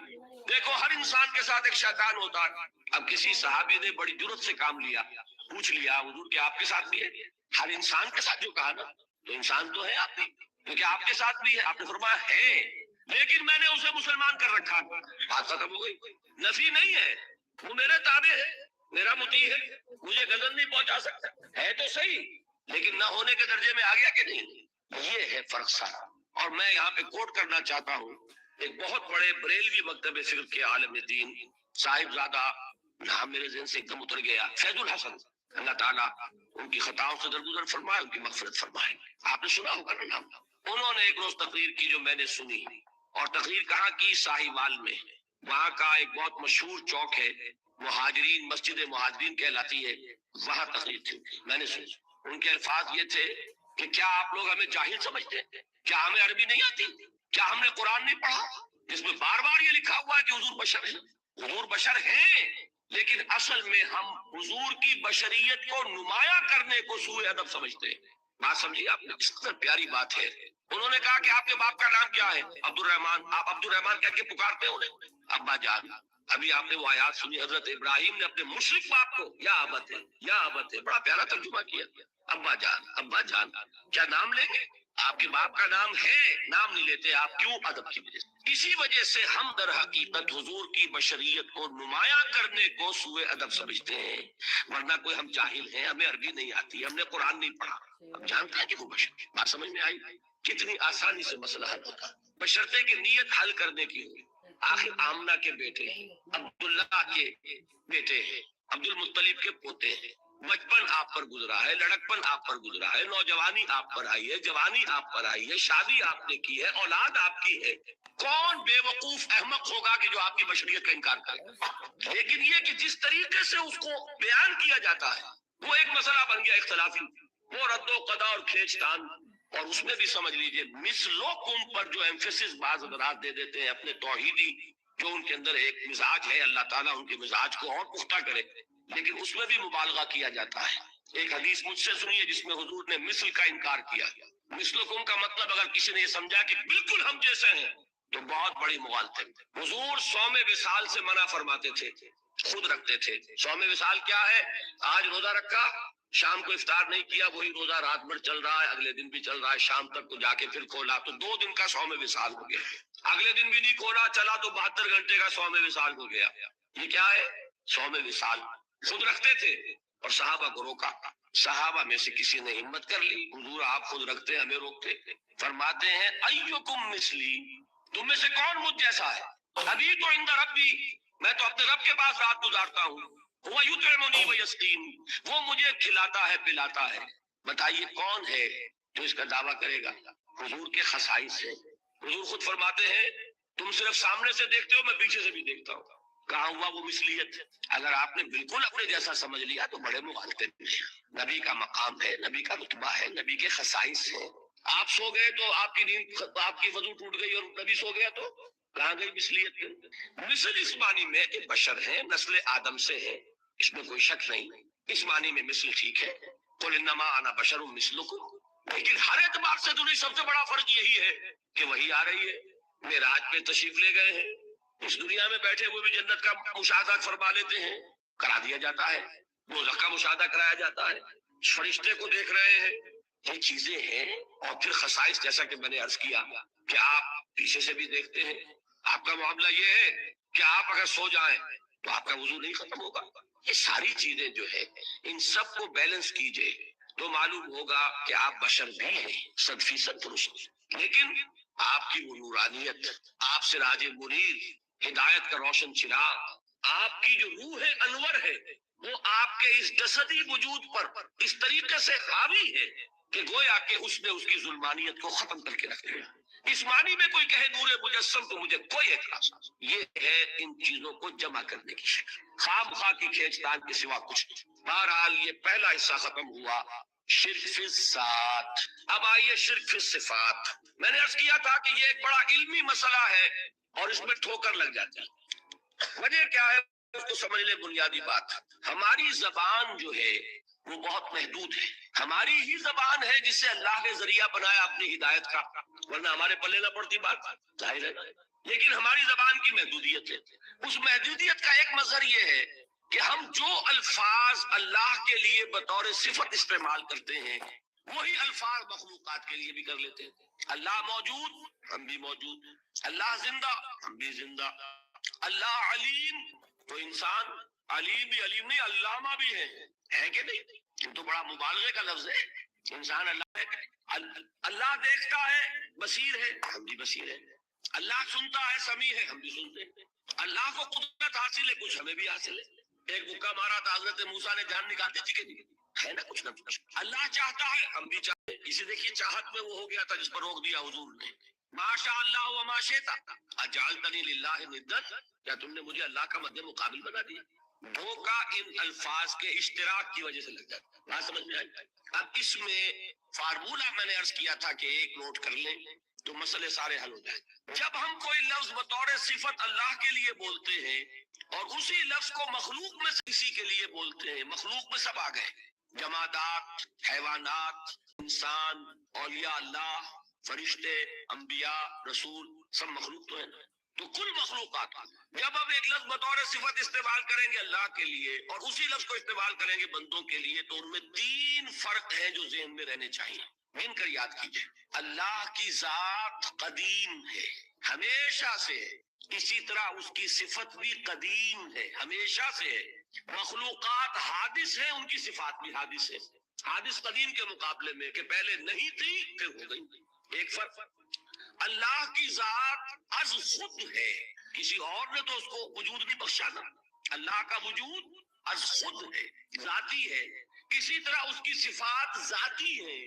دیکھو، ہر انسان کے ساتھ ایک شیطان ہوتا ہے۔ اب کسی صحابی نے بڑی جرت سے کام لیا، پوچھ لیا حضور کہ آپ کے ساتھ بھی ہے؟ ہر انسان کے ساتھ جو کہا نا، تو انسان تو ہے آپ بھی، کیونکہ آپ کے ساتھ بھی ہے۔ آپ نے فرمایا ہے، لیکن میں نے اسے مسلمان کر رکھا۔ بات ختم ہو گئی۔ نفی نہیں ہے، وہ میرے تابع ہے، میرا مطیع ہے، مجھے غضب نہیں پہنچا سکتا ہے، تو صحیح، لیکن نہ ہونے کے درجے میں آ گیا کہ نہیں؟ یہ ہے فرق سارا۔ اور میں یہاں پہ کوٹ کرنا چاہتا ہوں ایک بہت بڑے بریلوی مکتب فکر کے عالم دین صاحب زادہ، نام میرے ذہن سے ایک دم اتر گیا، فیض الحسن، اللہ تعالیٰ ان کی خطاؤں سے درگزر فرمائے، ان کی مغفرت فرمائے۔ آپ نے سنا ہوگا نا نام۔ انہوں نے ایک روز تقریر کی جو میں نے سنی، اور تقریر کہاں کی؟ ساہیوال میں۔ وہاں کا ایک بہت مشہور چوک ہے، مہاجرین، مسجد مہاجرین کہلاتی ہے، وہاں تقریر تھی۔ میں نے سنی، ان کے الفاظ یہ تھے کہ کیا آپ لوگ ہمیں جاہل سمجھتے ہیں؟ کیا ہمیں عربی نہیں آتی؟ کیا ہم نے قرآن نہیں پڑھا جس میں بار بار یہ لکھا ہوا ہے کہ حضور بشر ہیں؟ حضور بشر ہیں، لیکن اصل میں ہم حضور کی بشریت کو نمایاں کرنے کو سوء ادب سمجھتے ہیں۔ بات سمجھیے آپ نے، اس قدر پیاری بات ہے۔ انہوں نے کہا کہ آپ کے باپ کا نام کیا ہے؟ عبد الرحمان۔ آپ عبد الرحمان کہہ کے پکارتے ہیں انہیں؟ ابا جان۔ ابھی آپ نے وہ آیات سنی، حضرت ابراہیم نے اپنے مشرک باپ کو یا ابت ہے، یا ابت ہے، بڑا پیارا ترجمہ کیا، ابا جان، ابا جان۔ کیا نام لیں گے؟ آپ کے باپ کا نام ہے، نام نہیں لیتے آپ، کیوں؟ ادب کی وجہ سے۔ اسی وجہ سے ہم در حقیقت حضور کی بشریت کو نمایاں کرنے کو سوء ادب سمجھتے ہیں، ورنہ کوئی ہم جاہل ہیں، ہمیں عربی نہیں آتی، ہم نے قرآن نہیں پڑھا، ہم جانتے ہیں کہ وہ بشر۔ بات سمجھ میں آئی؟ کتنی آسانی سے مسئلہ حل ہوتا، بشرطے کی نیت حل کرنے کی ہوئی۔ آخر آمنہ کے بیٹے ہیں، عبداللہ کے بیٹے ہیں، عبد المطلب کے پوتے ہیں۔ بچپن آپ پر گزرا ہے، لڑکپن آپ پر گزرا ہے، نوجوانی آپ پر آئی ہے، جوانی آپ پر آئی ہے، شادی آپ نے کی ہے، اولاد آپ کی ہے۔ کون بے وقوف احمق ہوگا کہ جو آپ کی بشریت کا انکار کرے؟ لیکن یہ کہ جس طریقے سے اس کو بیان کیا جاتا ہے وہ ایک مسئلہ بن گیا اختلافی، وہ رد و قضا اور کھینچ تان۔ اور اس میں بھی سمجھ لیجئے مثلکم پر جو ایمفیسس بعض حضرات دے دیتے ہیں اپنے توحیدی، جو ان کے اندر ایک مزاج ہے، اللہ تعالیٰ ان کے مزاج کو اور پختہ کرے، لیکن اس میں بھی مبالغہ کیا جاتا ہے۔ ایک حدیث مجھ سے سنیے جس میں حضور نے مثل کا انکار کیا۔ مثلکم کا مطلب اگر کسی نے یہ سمجھا کہ بالکل ہم جیسے ہیں تو بہت بڑی مغالطت۔ حضور صوم وصال سے منع فرماتے تھے، خود رکھتے تھے۔ صوم وصال کیا ہے؟ آج روزہ رکھا، شام کو افطار نہیں کیا، وہی روزہ رات بھر چل رہا ہے، اگلے دن بھی چل رہا ہے، شام تک کو جا کے پھر کھولا تو 2 دن کا صوم وصال ہو گیا۔ اگلے دن بھی نہیں کھولا، چلا تو 72 گھنٹے کا صوم وصال ہو گیا۔ یہ کیا ہے؟ صوم وصال۔ خود رکھتے تھے اور صحابہ کو روکا۔ صحابہ میں سے کسی نے ہمت کر لی، حضور آپ خود رکھتے ہمیں روکتے۔ فرماتے ہیں ایکم مثلی، تم میں سے کون مجھ جیسا ہے؟ ابھی تو عند ربی، میں تو اپنے رب کے پاس رات گزارتا ہوں، وہ یطعمنی ویسقین، وہ مجھے کھلاتا ہے پلاتا ہے۔ بتائیے کون ہے جو اس کا دعویٰ کرے گا؟ حضور کے خصائص ہیں. حضور خود فرماتے ہیں تم صرف سامنے سے دیکھتے ہو، میں پیچھے سے بھی دیکھتا ہوں. کہاں ہوا وہ مثلیت؟ اگر آپ نے بالکل اپنے جیسا سمجھ لیا تو بڑے مغالطے ہیں. نبی کا مقام ہے، نبی کا رتبہ ہے، نبی کے خصائص ہیں. آپ سو گئے تو آپ کی نیند، آپ کی وضو ٹوٹ گئی اور نبی سو گیا تو کہاں گئی مثلیت؟ مثل اس معنی میں کہ بشر ہیں، نسل آدم سے ہے، اس میں کوئی شک نہیں. اس معنی میں مثل ٹھیک ہے، قل انما انا بشر مثلکم. لیکن ہر اعتبار سے تو نہیں، سب سے بڑا فرق یہی ہے کہ وہی آ رہی ہے. معراج پہ تشریف لے گئے ہیں، اس دنیا میں بیٹھے ہوئے بھی جنت کا مشاہدہ فرما لیتے ہیں، کرا دیا جاتا ہے. دوزخ کا مشاہدہ کرایا جاتا ہے، فرشتے کو دیکھ رہے ہیں. یہ چیزیں ہیں. اور پھر خصائص، جیسا کہ میں نے عرض کیا کہ آپ پیچھے سے بھی دیکھتے ہیں. آپ کا معاملہ یہ ہے کہ آپ اگر سو جائیں تو آپ کا وضو نہیں ختم ہوگا. یہ ساری چیزیں جو ہے ان سب کو بیلنس کیجئے تو معلوم ہوگا کہ آپ بشر بھی ہیں، 100% درست. لیکن آپ کی وہ نورانیت، آپ سراج منیر، ہدایت کا روشن چراغ، آپ کی جو روح انور ہے، وہ آپ کے اس جسدی وجود پر اس طریقے سے حاوی ہے کہ گویا کہ اس نے اس کی ظلمانیت کو ختم کر کے رکھ دیا. اس معنی میں کوئی کہے نور مجسم تو مجھے کوئی اعتراض نہیں. یہ ہے ان چیزوں کو جمع کرنے کی شکل، خام خواہ کی کھینچتان کے سوا کچھ نہیں. بہرحال یہ پہلا حصہ ختم ہوا، شرک فی الذات. اب آئیے شرک فی الصفات. میں نے عرض کیا تھا کہ یہ ایک بڑا علمی مسئلہ ہے اور اس میں ٹھوکر لگ جاتی ہے. وجہ کیا ہے اس کو سمجھ لے. بنیادی بات، ہماری زبان جو ہے وہ بہت محدود ہے. ہماری ہی زبان ہے جسے اللہ نے ذریعہ بنایا اپنی ہدایت کا، ورنہ ہمارے پلے نہ پڑتی بات، ظاہر ہے. لیکن ہماری زبان کی محدودیت ہے. اس محدودیت کا ایک مظہر یہ ہے کہ ہم جو الفاظ اللہ کے لیے بطور صفت استعمال کرتے ہیں وہی الفاظ مخلوقات کے لیے بھی کر لیتے ہیں. اللہ موجود، ہم بھی موجود. اللہ زندہ، ہم بھی زندہ. اللہ علیم، تو انسان علیم بھی علیم نہیں، علامہ بھی ہے کہ نہیں؟ یہ تو بڑا مبالغے کا لفظ ہے. انسان اللہ ہے. اللہ دیکھتا ہے، بصیر ہے، ہم بھی بصیر ہے. اللہ سنتا ہے، سمیع ہے، ہم بھی سنتے ہیں. اللہ کو قدرت حاصل ہے، کچھ ہمیں بھی حاصل ہے. ایک مکہ مارا تھا حضرت موسیٰ نے، جان نکال دی تھی کہ ہے نا کچھ نہ کچھ. اللہ چاہتا ہے، ہم بھی چاہتے ہیں. اسی دیکھیے چاہت میں وہ ہو گیا تھا جس پر روک دیا حضور نے. ما شاء اللہ و ما شئت اجعلتنی للہ ندا، کیا تم نے مجھے اللہ کا مد مقابل بنا دیا؟ دھوکہ ان الفاظ کے اشتراک کی وجہ سے لگ جاتا ہے. بات سمجھ میں آئی؟ اب اس میں فارمولہ میں نے عرض کیا تھا کہ ایک نوٹ کر لیں تو مسئلے سارے حل ہو جائیں. جب ہم کوئی لفظ بطور صفت اللہ کے لیے بولتے ہیں اور اسی لفظ کو مخلوق میں سے کسی کے لیے بولتے ہیں، مخلوق میں سب آ گئے، جمادات، حیوانات، انسان، اولیاء اللہ، فرشتے، انبیاء، رسول، سب مخلوق تو ہیں نا. تو کل مخلوقات، جب ہم ایک لفظ بطور صفت استعمال کریں گے اللہ کے لیے اور اسی لفظ کو استعمال کریں گے بندوں کے لیے تو ان میں 3 فرق ہیں جو ذہن میں رہنے چاہیے. گن کر یاد کیجئے. اللہ کی ذات قدیم ہے، ہمیشہ سے ہے. اسی طرح اس کی صفت بھی قدیم ہے، ہمیشہ سے ہے. مخلوقات حادث ہیں، ان کی صفات بھی حادث ہے. حادث قدیم کے مقابلے میں کہ پہلے نہیں تھی پھر ہو گئی. ایک فرق. اللہ کی ذات از خود ہے، کسی اور نے تو اس کو وجود نہیں بخشا نا. اللہ کا وجود از خود ہے، ذاتی ہے. کسی طرح اس کی صفات ذاتی ہے،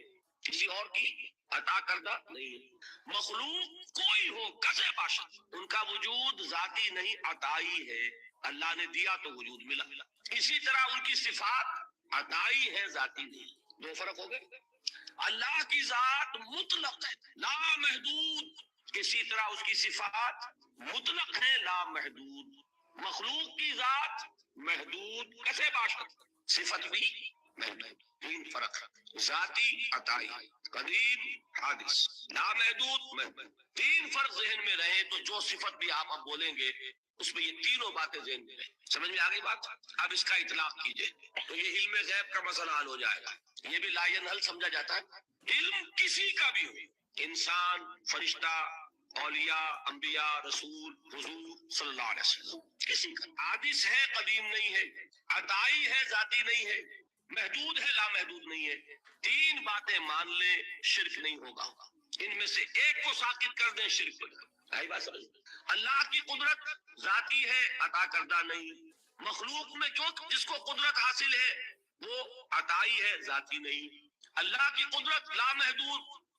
کسی اور کی عطا کردہ نہیں ہے. مخلوق کوئی ہو کسے باشد، ان کا وجود ذاتی نہیں عطائی ہے. اللہ نے دیا تو وجود ملا. اسی طرح ان کی صفات عطائی ہے، ذاتی نہیں. 2 فرق ہو گئے. اللہ کی ذات مطلق ہے، لا محدود. اسی طرح اس کی صفات مطلق ہے، لا محدود. مخلوق کی ذات محدود کسے باشد، صفت بھی محدود. 3 فرق، ذاتی، عطائی، قدیم، حادث، لا محدود، محدود. 3 فرق ذہن میں رہے تو جو صفت بھی آپ اب بولیں گے اس میں یہ تینوں باتیں ذہن میں رہیں. سمجھ میں آ گئی بات؟ اب اس کا اطلاق کیجئے تو یہ علم غیب کا مسئلہ حل ہو جائے گا. یہ بھی لا ینحل سمجھا جاتا ہے. علم کسی کا بھی ہو، انسان، فرشتہ، اولیاء، انبیاء، رسول، حضور صلی اللہ علیہ وسلم، کسی کا حادث ہے، قدیم نہیں ہے، عطائی ہے، ذاتی نہیں ہے، محدود ہے، لا محدود نہیں ہے. 3 باتیں مان لیں، شرک نہیں ہوگا. ان میں سے ایک کو ساقط کر دیں، شرک ہو جائے. آئی بات سمجھ؟ اللہ کی قدرت ذاتی ہے، عطا کردہ نہیں. مخلوق میں جو جس کو قدرت حاصل ہے وہ عطائی ہے، ذاتی نہیں. اللہ کی قدرت لا محدود،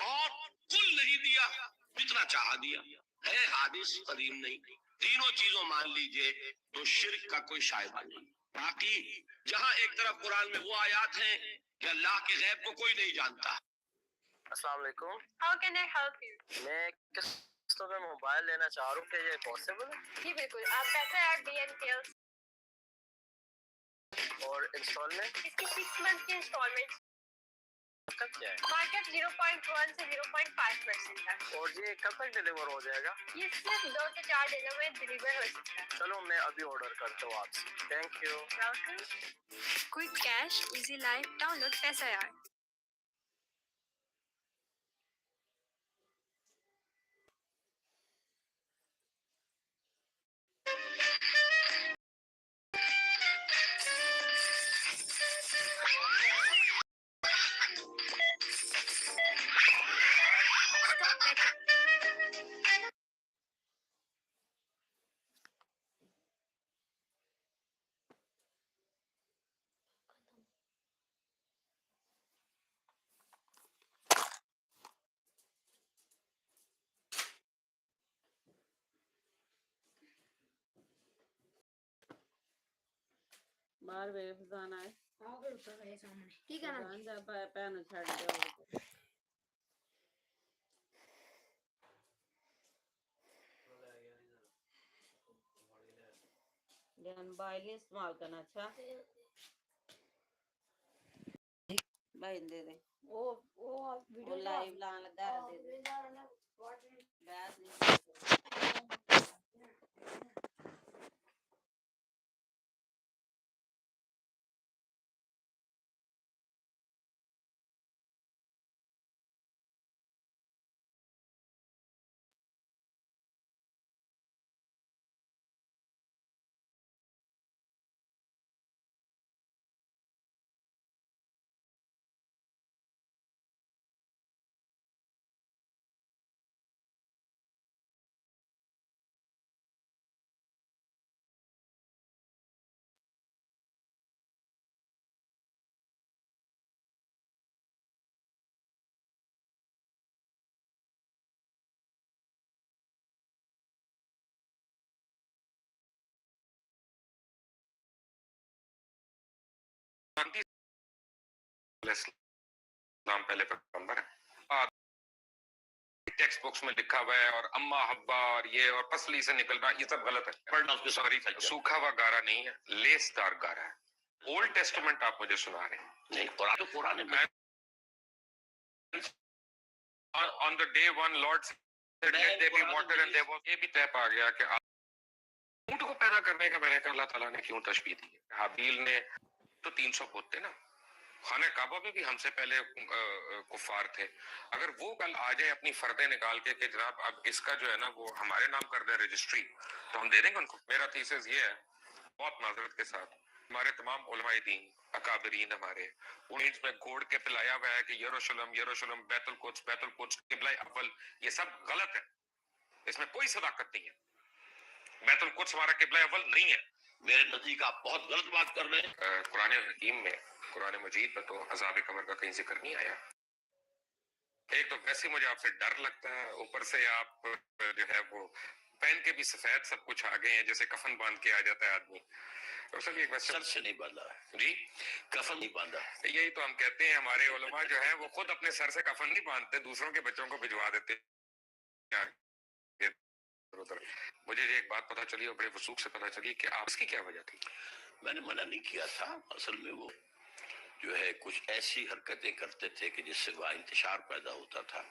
اور کل نہیں دیا، جتنا چاہا دیا، ہے حادث قدیم نہیں، تینوں چیزوں مان لیجئے تو شرک کا کوئی شائبہ نہیں۔ باقی جہاں ایک طرف قرآن میں وہ آیات ہیں کہ اللہ کے غیب کو کوئی نہیں جانتا۔ السلام علیکم۔ How can I help you؟ میں قسط میں موبائل لینا چاہ رہا ہوں، کہ یہ پاسبل ہے؟ جی بالکل، آپ پیسہ ایڈ ڈی این ٹیل اور انسٹالمنٹ اس کی 6 منتھ کی انسٹالمنٹ کیا ہے؟ مارکیٹ 0.1 سے 0.5% تک۔ اور یہ کب تک ڈیلیور ہو جائے گا؟ یہ صرف 2 سے 4 دنوں میں ڈیلیور ہو سکتا ہے۔ چلو میں ابھی آرڈر کرتا ہوں آپ سے۔ Thank you. Welcome. Quick cash easy life download پیسہ یار۔ باہر ویف جانا ہے سامنے کی کہنا جان جا پہن چھڑ دے جان موبائل نہیں استعمال کرنا۔ اچھا بھائی دے دے وہ وہ لائیو لان لگا رہا دے دے بات نہیں اسلام پہلے پیغمبر ہے، ٹیکسٹ بکس میں لکھا ہوا ہے، اور اما حبا اور یہ اور پسلی سے نکل رہا، یہ سب غلط ہے۔ پڑھنا اس کے ساری سوکھا ہوا گارا نہیں ہے، لیس دار گارا ہے۔ اولڈ ٹیسٹمنٹ آپ مجھے سنا رہے ہیں؟ نہیں، قرآن تو قرآن میں on the day one Lord said let there be water and there was، یہ بھی طے پا گیا کہ اونٹ کو پیدا کرنے کا میں نے کہا اللہ تعالیٰ نے کیوں تشبیہ دی ہے؟ حابیل نے تو 300 پوتے نا، خانہ کعبہ میں بھی ہم سے پہلے کفار تھے۔ اگر وہ کل آ جائے اپنی فردیں نکال کے کہ جناب اب اس کا جو ہے نا وہ ہمارے نام کر دیں رجسٹری، تو ہم دے دیں گے ان کو۔ میرا تھیسس یہ ہے بہت معذرت کے ساتھ، ہمارے تمام علماء دین اکابرین ہمارے انیج میں گھوڑ کے پلایا ہوا ہے کہ یروشلم یروشلم بیت القدس قبلہ اول، یہ سب غلط ہے، اس میں کوئی صداقت نہیں ہے۔ بیت القدس ہمارا قبلہ اول نہیں ہے۔ میرے نزدیک آپ بہت غلط بات کر رہے ہیں۔ قرآن حکیم میں، قرآن مجید میں تو عذاب قبر کا کہیں ذکر نہیں آیا۔ ایک تو ویسے مجھے آپ سے ڈر لگتا ہے، اوپر سے آپ جو ہے وہ پہن کے بھی سفید سب کچھ آ گئے ہیں، جیسے کفن باندھ کے آ جاتا ہے آدمی۔ سر سے نہیں باندھا جی کفن نہیں باندھا۔ یہی تو ہم کہتے ہیں، ہمارے علماء جو ہیں وہ خود اپنے سر سے کفن نہیں باندھتے، دوسروں کے بچوں کو بھجوا دیتے۔ مجھے ایک بات پتا چلی اور بڑے وثوق سے پتا چلی کہ آپ اس کی کیا وجہ تھی؟ میں نے منع نہیں کیا تھا، اصل میں وہ جو ہے کچھ ایسی حرکتیں کرتے تھے کہ جس سے وہ انتشار پیدا ہوتا تھا۔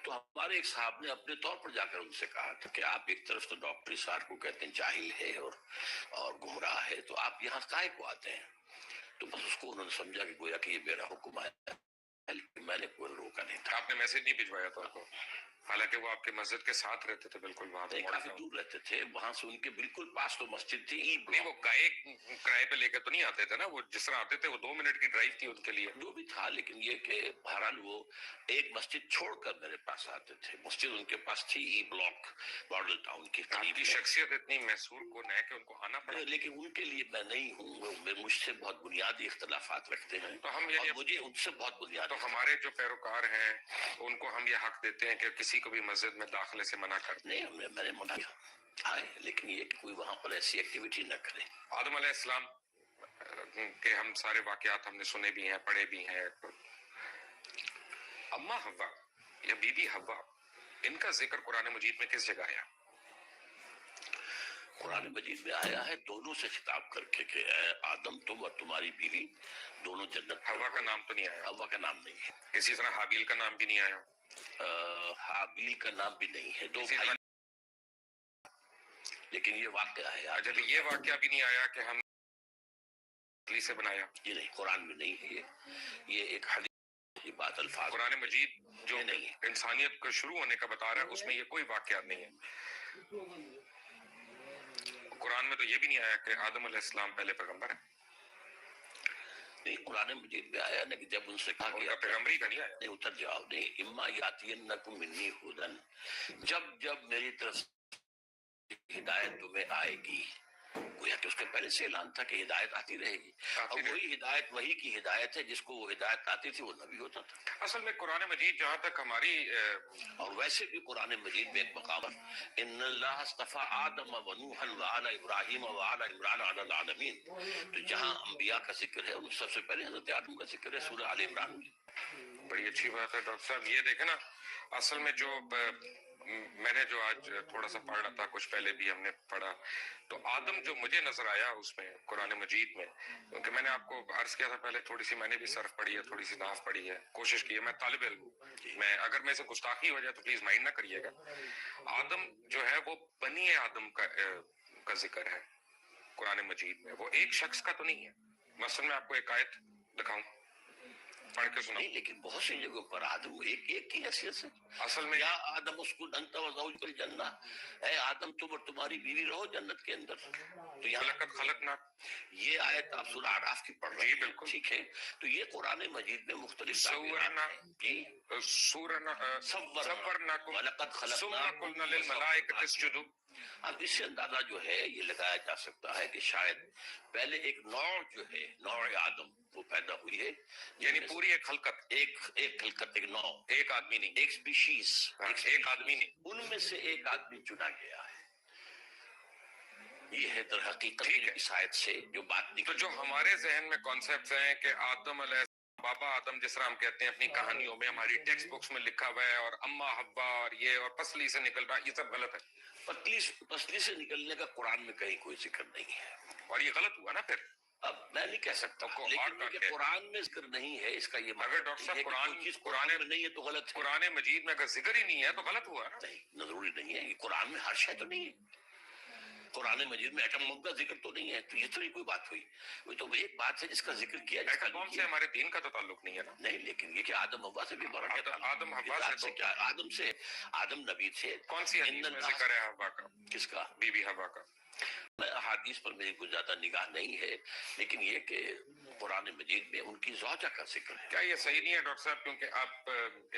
تو ہمارے ایک صاحب نے اپنے طور پر جا کر ان سے کہا تھا کہ آپ ایک طرف تو ڈاکٹر اسرار کو کہتے ہیں جاہل ہے اور گمراہ ہے، تو آپ یہاں کائے کو آتے ہیں؟ تو بس اس کو انہوں نے سمجھا کہ گویا کہ یہ میرا حکم ہے، میں نے کوئی روکا نہیں تھا۔ آپ نے میسج نہیں بھجوایا تھا ان کو؟ حالانکہ وہ آپ کے مسجد کے ساتھ رہتے تھے بالکل وہاں پہ کافی دور رہتے تھے، وہاں سے ان کے بالکل پاس تو مسجد تھی ای نہیں، وہ کرائے پہ لے کے تو نہیں آتے تھے نا، وہ جس طرح آتے تھے وہ 2 منٹ کی ڈرائیو تھی ان کے لیے. جو بھی تھا، لیکن یہ کہ بہرحال وہ ایک مسجد چھوڑ کر میرے پاس آتے تھے. مسجد ان کے پاس تھی ای بلاک ماڈل ٹاؤن کے آپ قریب کی میں. شخصیت اتنی محصور کن ہے کہ ان کو آنا پڑا. لیکن ان کے لیے میں نہیں ہوں، وہ مجھ سے بہت بنیادی اختلافات رکھتے ہیں تو ہم اور یہ مجھے ان سے بہت بنیادی. تو ہمارے جو پیروکار ہیں ان کو ہم یہ حق دیتے ہیں کہ کسی کو بھی مسجد میں داخلے سے منع کر دیں. نہیں، میں نے منع کیا آئے، لیکن یہ کہ کوئی وہاں پر ایسی ایکٹیویٹی نہ کرے. آدم علیہ السلام کے ہم سارے واقعات ہم نے سنے بھی ہیں، پڑھے بھی ہیں. اما حوا یا بی بی حوا، ان کا ذکر قرآن مجید میں کس جگہ آیا؟ قرآن مجید میں آیا ہے دونوں سے خطاب کر کے کہ اے آدم، تم اور تمہاری بیوی دونوں جنت. حوا کا نام تو نہیں آیا. حوا کا نام نہیں ہے. اسی طرح حابیل کا نام بھی نہیں آیا. حابیل کا نام بھی نہیں ہے. دو اسی بھائی، طرح لیکن یہ واقعہ ہے. جب یہ واقعہ بھی نہیں آیا کہ ہم سے بنایا. یہ نہیں، قرآن میں نہیں ہے. یہ ایک حدیث کی بات، الفاظ. قرآن مجید جو نہیں ہے. انسانیت کو شروع ہونے کا بتا رہا ہے اس میں یہ کوئی واقعات نہیں ہے. قرآن میں تو یہ بھی نہیں آیا کہ آدم علیہ السلام پہلے پیغمبر ہیں. نہیں، قرآن مجید میں آیا نا کہ جب ان سے کہا ان کہ کا پیغمبری کا نہیں آیا. نہیں، اتر جواب نہیں. اما یاتینکم منی ہدن، جب میری طرف سے ہدایت تمہیں آئے گی. گویا کہ اس کے پہلے سے اعلان تھا کہ ہدایت آتی رہے گی، اور وہی ہدایت وہی کی ہدایت ہے جس کو وہ ہدایت آتی تھی وہ نبی ہوتا تھا. اصل میں قرآن مجید جہاں تک ہماری اور ویسے بھی قرآن مجید میں ایک مقام ہے، ان اللہ اصطفیٰ آدم و نوحا وآل ابراہیم وآل عمران علی العالمین. تو جہاں انبیاء کا ذکر ہے ان سب سے پہلے حضرت آدم کا ذکر ہے سورہ آل عمران میں. بڑی اچھی بات ہے ڈاکٹر صاحب. یہ دیکھیں نا، اصل میں جو میں نے جو آج تھوڑا سا پڑھ رہا تھا، کچھ پہلے بھی ہم نے پڑھا، تو آدم جو مجھے نظر آیا اس میں قرآن مجید میں، کیونکہ میں نے آپ کو عرض کیا تھا پہلے تھوڑی سی میں نے بھی صرف پڑھی ہے، تھوڑی سی نحو پڑھی ہے، کوشش کی ہے. میں طالب علم ہوں، میں اگر میں سے گستاخی ہو جائے تو پلیز مائنڈ نہ کریے گا. آدم جو ہے وہ بنی آدم کا ذکر ہے قرآن مجید میں، وہ ایک شخص کا تو نہیں ہے. مثلا میں آپ کو ایک آیت دکھاؤں، پڑھ کے سناؤں. نہیں، لیکن بہت سی جگہوں پر آدم ایک کی حیثیت سے. اصل میں یا آدم اسکن انت وزوجک الجنہ، اے آدم تم اور تمہاری بیوی رہو جنت کے اندر. تو یہاں لقد خلقنا، یہ آیت آپ سورہ اعراف کی پڑھ رہے جی ہیں. بالکل. ٹھیک ہے، تو یہ قرآن مجید میں مختلف صورنا جی صورناکم وَلَقَدْ ثم خَلَقْنَا قلنا للملائکۃ اسجدوا. اب اس سے اندازہ جو ہے یہ لگایا جا سکتا ہے کہ شاید پہلے ایک نوع جو ہے، نوع آدم وہ پیدا ہوئی ہے، یعنی پوری ایک خلقت، ایک خلقت، ایک نوع، ایک آدمی نہیں، ایک سپیشیز، ایک آدمی نہیں. ان میں سے ایک آدمی چنا گیا ہے. یہ ہے در حقیقت ٹھیک ہے. اس آیت سے جو بات تو نکل. جو ہمارے ذہن میں کانسیپٹس ہیں کہ آدم علیہ بابا آدم جس طرح ہم کہتے ہیں اپنی کہانیوں میں، ہماری ٹیکسٹ بکس میں لکھا ہوا ہے، اور اما حوا اور یہ اور پسلی سے نکل رہا، یہ سب غلط ہے. پسلی سے نکلنے کا قرآن میں کہیں کوئی ذکر نہیں ہے. اور یہ غلط ہوا نا پھر. اب میں نہیں کہہ سکتا، لیکن یہ کہ قرآن میں ذکر نہیں ہے اس کا یہ اگر مطلب ڈاکٹر نہیں صاحب ہے کہ کوئی چیز قرآن میں نہیں ہے تو غلط ہے. قرآن مجید میں اگر ذکر ہی نہیں ہے تو غلط ہوا نا. نہیں، ضروری نہیں ہے. یہ قرآن میں ہر شے تو نہیں ہے. قرآن مجید میں ایٹم بم کا ذکر تو نہیں ہے، تو یہ تو نہیں کوئی بات ہوئی. وہ تو ایک بات ہے جس کا ذکر کیا جس کا ایٹم بم سے ہمارے دین کا تو تعلق نہیں ہے نا. نہیں، لیکن یہ کہ آدم حوا سے بھی بڑا آدم حوا سے کیا، آدم نبی تھے. کون سی حدیث میں ذکر ہے حوا کا، کس کا؟ بی بی حوا کا؟ احادیث پر میری کوئی زیادہ نگاہ نہیں ہے، لیکن یہ کہ قرآن مجید میں ان کی زوجہ کا ذکر ہے. کیا یہ صحیح نہیں ہے ڈاکٹر صاحب؟ کیونکہ آپ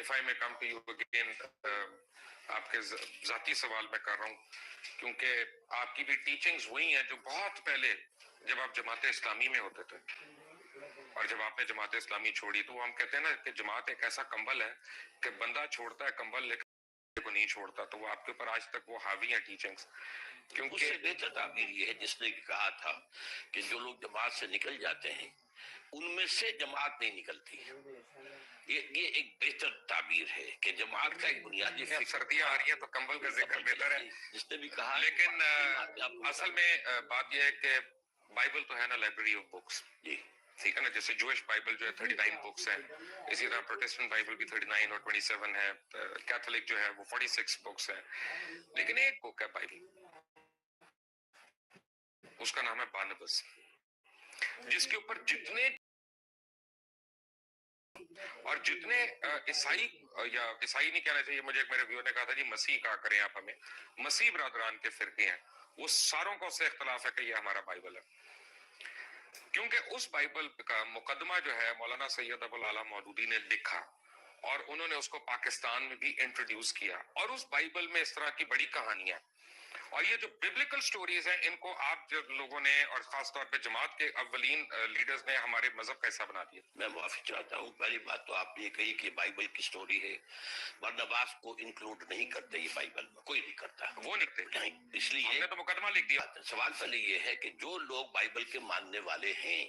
if I may come to you again، آپ کے ذاتی سوال میں کر رہا ہوں، کیونکہ آپ کی بھی ٹیچنگز وہی ہیں جو بہت پہلے جب آپ جماعت اسلامی میں ہوتے تھے، اور جب آپ نے جماعت اسلامی چھوڑی تو ہم کہتے ہیں نا کہ جماعت ایک ایسا کمبل ہے کہ بندہ چھوڑتا ہے کمبل لیکن کو نہیں چھوڑتا. تو وہ آپ کے اوپر آج تک وہ حاوی ہیں ٹیچنگز. اس سے بہتر تعبیر یہ ہے جس نے کہا تھا کہ جو لوگ جماعت سے نکل جاتے ہیں ان میں سے جماعت نہیں نکلتی. یہ ایک بہتر تعبیر ہے کہ جماعت کا ایک بنیادی سردیاں آ رہی ہیں تو کمبل کا ذکر بہتر ہے. جس نے بھی کہا. لیکن اصل میں بات یہ ہے کہ بائبل تو ہے نا لائبریری آف بکس، جی ٹھیک ہے نا. جیسے جوش بائبل جو ہے 39 بکس ہیں، اسی طرح پروٹسٹنٹ بائبل بھی 39 اور 27 ہے، کیتھولک جو ہے وہ 46 بکس ہیں. لیکن ایک بک ہے بائبل، اس کا نام ہے بارنبس، جس کے اوپر جتنے اور جتنے عیسائی یا عیسائی نہیں کہنا چاہیے مجھے، ایک میرے ویور نے کہا تھا جی مسیح کہا کریں آپ ہمیں، مسیح برادران کے فرقے ہیں، وہ ساروں کو سے اختلاف ہے کہ یہ ہمارا بائبل ہے، کیونکہ اس بائبل کا مقدمہ جو ہے مولانا سید ابو العلا مودودی نے لکھا اور انہوں نے اس کو پاکستان میں بھی انٹروڈیوس کیا، اور اس بائبل میں اس طرح کی بڑی کہانیاں، اور یہ جو بیبلیکل سٹوریز ہیں ان کو آپ جو لوگوں نے اور خاص طور پہ جماعت کے اولین لیڈرز نے ہمارے مذہب کا حصہ بنا دیا۔ میں معافی چاہتا ہوں، پہلی بات تو آپ نے یہ کہی کہ بائبل کی سٹوری ہے، برناباس کو انکلوڈ نہیں کرتے یہ بائبل میں، کوئی نہیں کرتا، وہ نہیں کرتے، نہیں، اس ہم لیے نے تو مقدمہ لکھ دیا۔ سوال پہلے یہ ہے کہ جو لوگ بائبل کے ماننے والے ہیں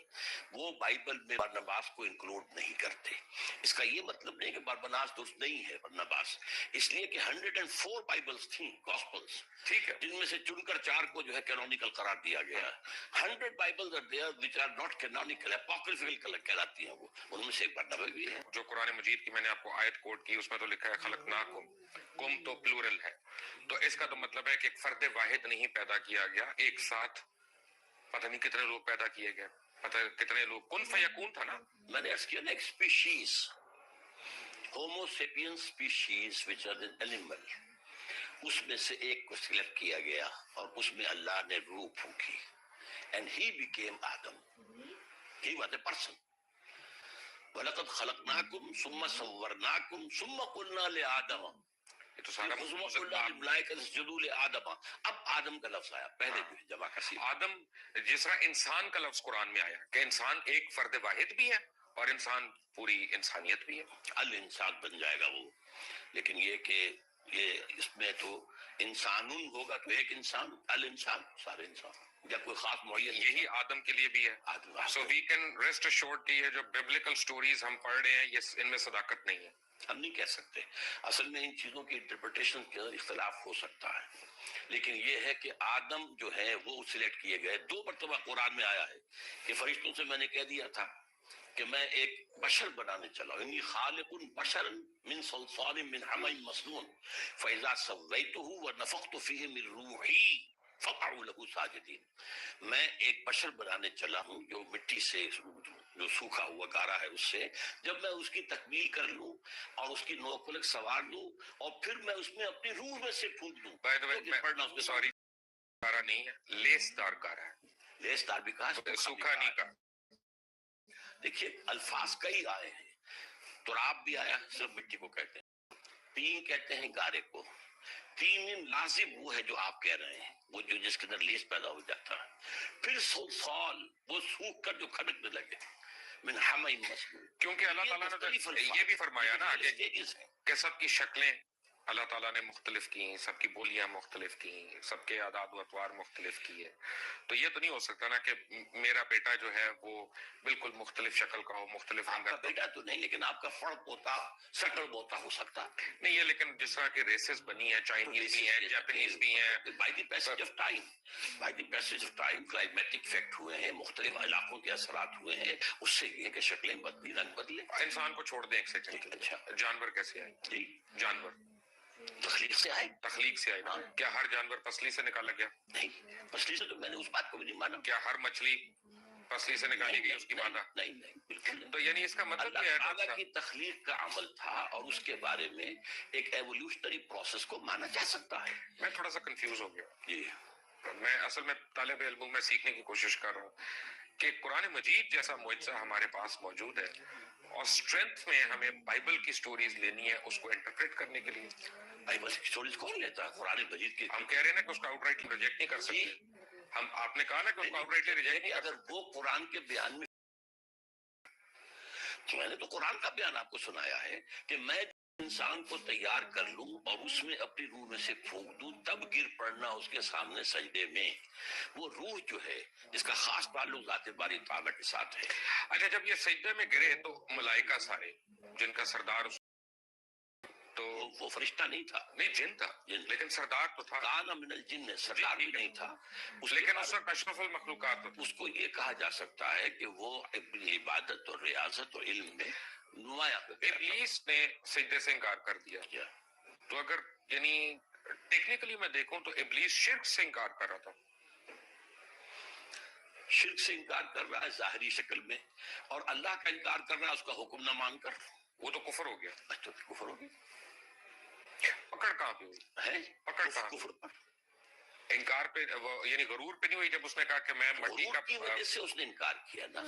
وہ بائبل میں برناباس کو انکلوڈ نہیں کرتے، اس کا یہ مطلب نہیں کہ برناباس درست نہیں ہے برناباس، اس لیے کہ 104 بائبلز تھیں گاسپلز، ٹھیک ہے، جن میں سے چن کر 4 کو جو ہے کینونیکل قرار دیا گیا، 100 bibles are there which are not canonical، apocryphal کہلاتی ہیں وہ، ان میں سے ایک برنابا بھی ہے۔ جو قرآن مجید کی میں نے آپ کو آیت کوٹ کی اس میں تو لکھا ہے خلقناکم، کم تو پلورل ہے، تو اس کا تو مطلب ہے کہ ایک فرد واحد نہیں پیدا کیا گیا، ایک ساتھ پتہ نہیں کتنے لوگ پیدا کیے گئے، پتہ کتنے لوگ، کن فیکون تھا نا۔ میں نے عرض کیا نا ایک species, homo sapien species which are an animal، اس میں سے ایک کو سلیکٹ کیا گیا اور اس میں اللہ نے روح پھونکی and he became Adam، he was a person۔ وَلَقَدْ خَلَقْنَاكُمْ ثُمَّ صَوَّرْنَاكُمْ ثُمَّ قُلْنَا لِآدَمَ یہ تو سارا ثُمَّ قُلْنَا لِلْمَلَائِكَةِ اسْجُدُوا لِآدَمَ، اب آدم کا لفظ آیا، پہلے جو ہے جمع کثیر، آدم، جس طرح انسان کا لفظ قرآن میں آیا کہ انسان ایک فرد واحد بھی ہے اور انسان پوری انسانیت بھی ہے، الانسان بن جائے گا وہ، لیکن یہ کہ یہ اس میں تو انسانون ہوگا تو ایک انسان، الانسان سارے انسان، یا کوئی خاص معین یہی آدم کے لیے بھی ہے۔ آدم سو وی کین ریسٹ ایشورڈ کہ یہ جو بیبلیکل سٹوریز ہم پڑھ رہے ہیں یہ ان میں صداقت نہیں ہے۔ ہم نہیں کہہ سکتے، اصل میں ان چیزوں کی انٹرپریٹیشن کے اندر اختلاف ہو سکتا ہے، لیکن یہ ہے کہ آدم جو ہے وہ سلیکٹ کیے گئے، 2 مرتبہ قرآن میں آیا ہے کہ فرشتوں سے میں نے کہہ دیا تھا کہ میں ایک بشر بنانے چلا ہوں، انی خالق بشرا من صلصال من حمأ مسنون فاذا سویته ونفخت فیہ من روحی فقعوا له ساجدین، میں ایک بشر بنانے چلا ہوں جو مٹی سے، جو سوکھا ہوا گارا ہے اس سے، جب میں اس کی تکمیل کر لوں اور اس کی نوک پلک سوار لوں اور پھر میں اس میں اپنی روح میں سے پھونک دوں، بائی دی وے پڑھنا اس میں سوری، گارا نہیں ہے، لیس دار گارا ہے، لیس دار بھی کہا، سوکھا نہیں کہا۔ دیکھیے الفاظ کئی آئے ہیں، تراب بھی آیا، صرف مٹی کو کہتے ہیں، تین کہتے ہیں گارے کو، تین لازم وہ ہے جو آپ کہہ رہے ہیں، وہ جو جس کے اندر لیس پیدا ہو جاتا ہے، پھر صلصال وہ سوکھ کر جو کھڑکنے لگے، من حمأ مسنون، کیونکہ اللہ تعالیٰ نے یہ بھی فرمایا نا کہ سب کی شکلیں اللہ تعالیٰ نے مختلف کی، سب کی بولیاں مختلف کی، سب کے اعداد و اطوار مختلف کیے، تو یہ تو نہیں ہو سکتا نا کہ میرا بیٹا جو ہے وہ بالکل مختلف شکل کا ہو، مختلف آپ رنگ کا کا بیٹا تو نہیں لیکن آپ کا فرق ہوتا، شکل ہوتا ہو سکتا نہیں ہے، لیکن جس طرح کی ریسز بنی ہیں، چائنیز بھی ہیں، جاپنیز بھی ہیں، by the passage of time, by the passage of time climatic effect ہوئے ہیں، مختلف علاقوں کے اثرات ہوئے ہیں، اس سے یہ کہ شکلیں بدلی، رنگ بدلے۔ انسان کو چھوڑ دیں ایک سیکنڈ، اچھا جانور کیسے آئے؟ جی، جانور تخلیق سے آئے، تخلیق سے آئے نا، کیا ہر جانور پسلی سے نکالا گیا؟ نہیں پسلی سے تو میں نے اس بات کو بھی نہیں مانا، کیا ہر مچھلی پسلی سے نکالی گئی اس کی مادہ؟ نہیں نہیں بالکل نہیں۔ تو یعنی اس کا مطلب اللہ یہ ہے تعالیٰ کی تخلیق کا عمل تھا اور اس کے بارے میں ایک ایولیوشنری پروسیس کو مانا جا سکتا ہے۔ میں تھوڑا سا کنفیوز ہو گیا، جی میں اصل میں طالب علموں میں سیکھنے کی کوشش کر رہا ہوں کہ قرآن مجید جیسا معجزہ ہمارے پاس موجود ہے اور اسٹرینتھ میں ہمیں بائبل کی سٹوریز لینی ہے اس کو انٹرپریٹ کرنے کے لیے۔ بائبل کی سٹوریز کون لیتا ہے؟ قرآن مجید کی ہم کہہ رہے ہیں نا کہ اس کو آؤٹ رائٹ ریجیکٹ نہیں کر سکتے، ہم آپ نے کہا نا کہ اس کو آؤٹ رائٹ ریجیکٹ نہیں کر اگر وہ قرآن کے بیان میں نے تو قرآن کا بیان آپ کو سنایا ہے کہ میں انسان کو تیار کر لوں اور اس میں اپنی روح میں سے پھونک دوں، تب گر پڑنا اس کے سامنے سجدے میں، وہ روح جو ہے جس کا خاص تعلق ذات باری تعالیٰ کے ساتھ ہے۔ اچھا جب یہ سجدے میں گرے تو ملائکہ سارے جن کا سردار تو وہ فرشتہ نہیں تھا، نہیں جن تھا، لیکن سردار تو تھا، کان من الجن، سردار بھی نہیں تھا، لیکن اس وقت اشرف المخلوقات تو اس کو یہ کہا جا سکتا ہے کہ وہ اپنی عبادت اور ریاضت اور علم میں نمایاں ابلیس نے سجدے سے انکار کر دیا، تو اگر یعنی ٹیکنیکلی میں دیکھوں تو ابلیس شرک سے انکار کر رہا تھا، شرک سے انکار کر رہا ہے ظاہری شکل میں، اور اللہ کا انکار کر رہا ہے اس کا حکم نہ مان کر، وہ تو کفر ہو گیا. اچھا کفر ہو گیا پکڑ کہاں پہ ہوئی ہے پکڑ کہاں کفر پر انکار پہ یعنی غرور پہ نہیں ہوئی جب اس نے کہا کہ میں مٹی غرور کی وجہ سے اس نے انکار کیا نا.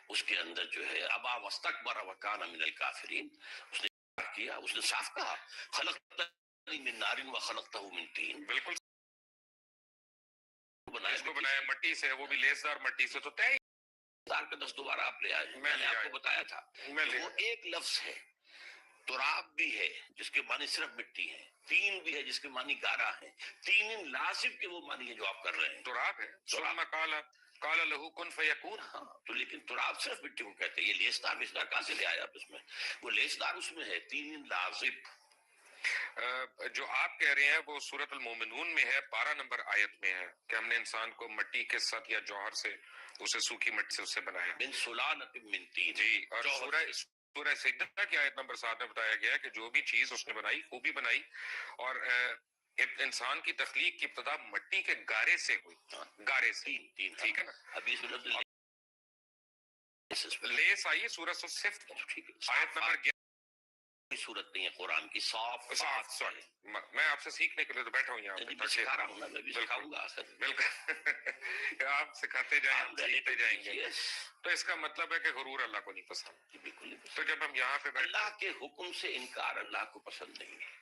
اس کے اندر جو ہے ابا واستکبر وکان من الکافرین، اس نے انکار کیا. اس نے صاف کہا خلقتنی من نار وخلقتہ من طین، بالکل بنایا اس کو بنایا مٹی سے، وہ بھی لیسدار مٹی سے، تو طے ہی. دار کا 10 دوبارہ آپ لے آئے. میں نے آپ کو بتایا تھا میں لے وہ ایک لفظ ہے. تراب بھی ہے جس کے معنی صرف مٹی ہے، تین بھی ہے جس کے معنی گارا ہے، تین لازم کے وہ معنی ہے جو آپ کر رہے ہیں. تراب ہے. ثم قال له كن فيكون. ہاں تو لیکن تراب صرف مٹی کو کہتے ہیں. یہ لیسدار ویسدار کہاں سے لے آئے آپ اس میں؟ وہ لیسدار اس میں ہے، تین لازم. جو آپ کہہ رہے ہیں وہ سورۃ المومنون میں ہے، 12 نمبر آیت میں ہے کہ ہم نے انسان کو مٹی کے ساتھ یا جوہر سے، اسے سوکھی مٹی سے اسے بنایا. من سلالۃ من طین. جی، اور سورہ سجدہ کی آیت نمبر 7 میں بتایا گیا ہے کہ جو بھی چیز اس نے بنائی خوبی بنائی، اور انسان کی تخلیق کی ابتدا مٹی کے گارے سے ہوئی. گارے سے، تین ٹھیک ہے نا. ابھی اس میں لفظ لیس آئیے سورہ صفت ٹھیک ہے. آیت نمبر 11. کوئی صورت نہیں ہے قرآن کی صاف سوری میں آپ سے سیکھنے کے لیے تو بیٹھا ہوں یہاں پہ. سکھا رہا ہوں نا، میں بھی سکھاؤں گا آخر. بالکل آپ سکھاتے جائیں ہم سیکھتے جائیں گے. تو اس کا مطلب ہے کہ غرور اللہ کو نہیں پسند. بالکل. تو جب ہم یہاں پہ اللہ کے حکم سے انکار اللہ کو پسند نہیں ہے.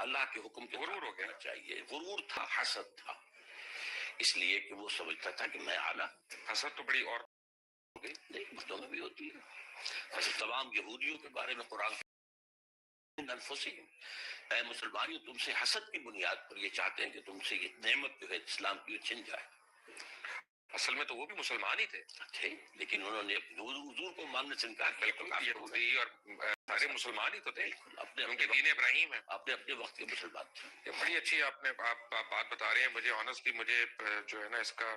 اللہ کے حکم کے غرور ہو گیا چاہیے. غرور تھا، حسد تھا، اس لیے کہ وہ سمجھتا تھا کہ میں اعلیٰ. حسد تو بڑی اور نہیں مردوں میں بھی ہوتی ہے. ایسے تمام یہودیوں کے بارے میں قرآن انفسہم، اے مسلمانوں تم سے حسد کی بنیاد پر یہ چاہتے ہیں کہ تم سے یہ نعمت جو ہے اسلام کی چھن جائے. اصل میں تو وہ بھی مسلمان ہی تھے، لیکن انہوں نے حضور کو ماننے سے انکار کیا. بالکل یہودی اور سارے مسلمان ہی تو تھے، اپنے ان کے دین ابراہیم ہے. اپنے وقت کے مسلمان تھے. یہ بڑی اچھی آپ بات بتا رہے ہیں. مجھے آنیسٹلی مجھے جو ہے نا اس کا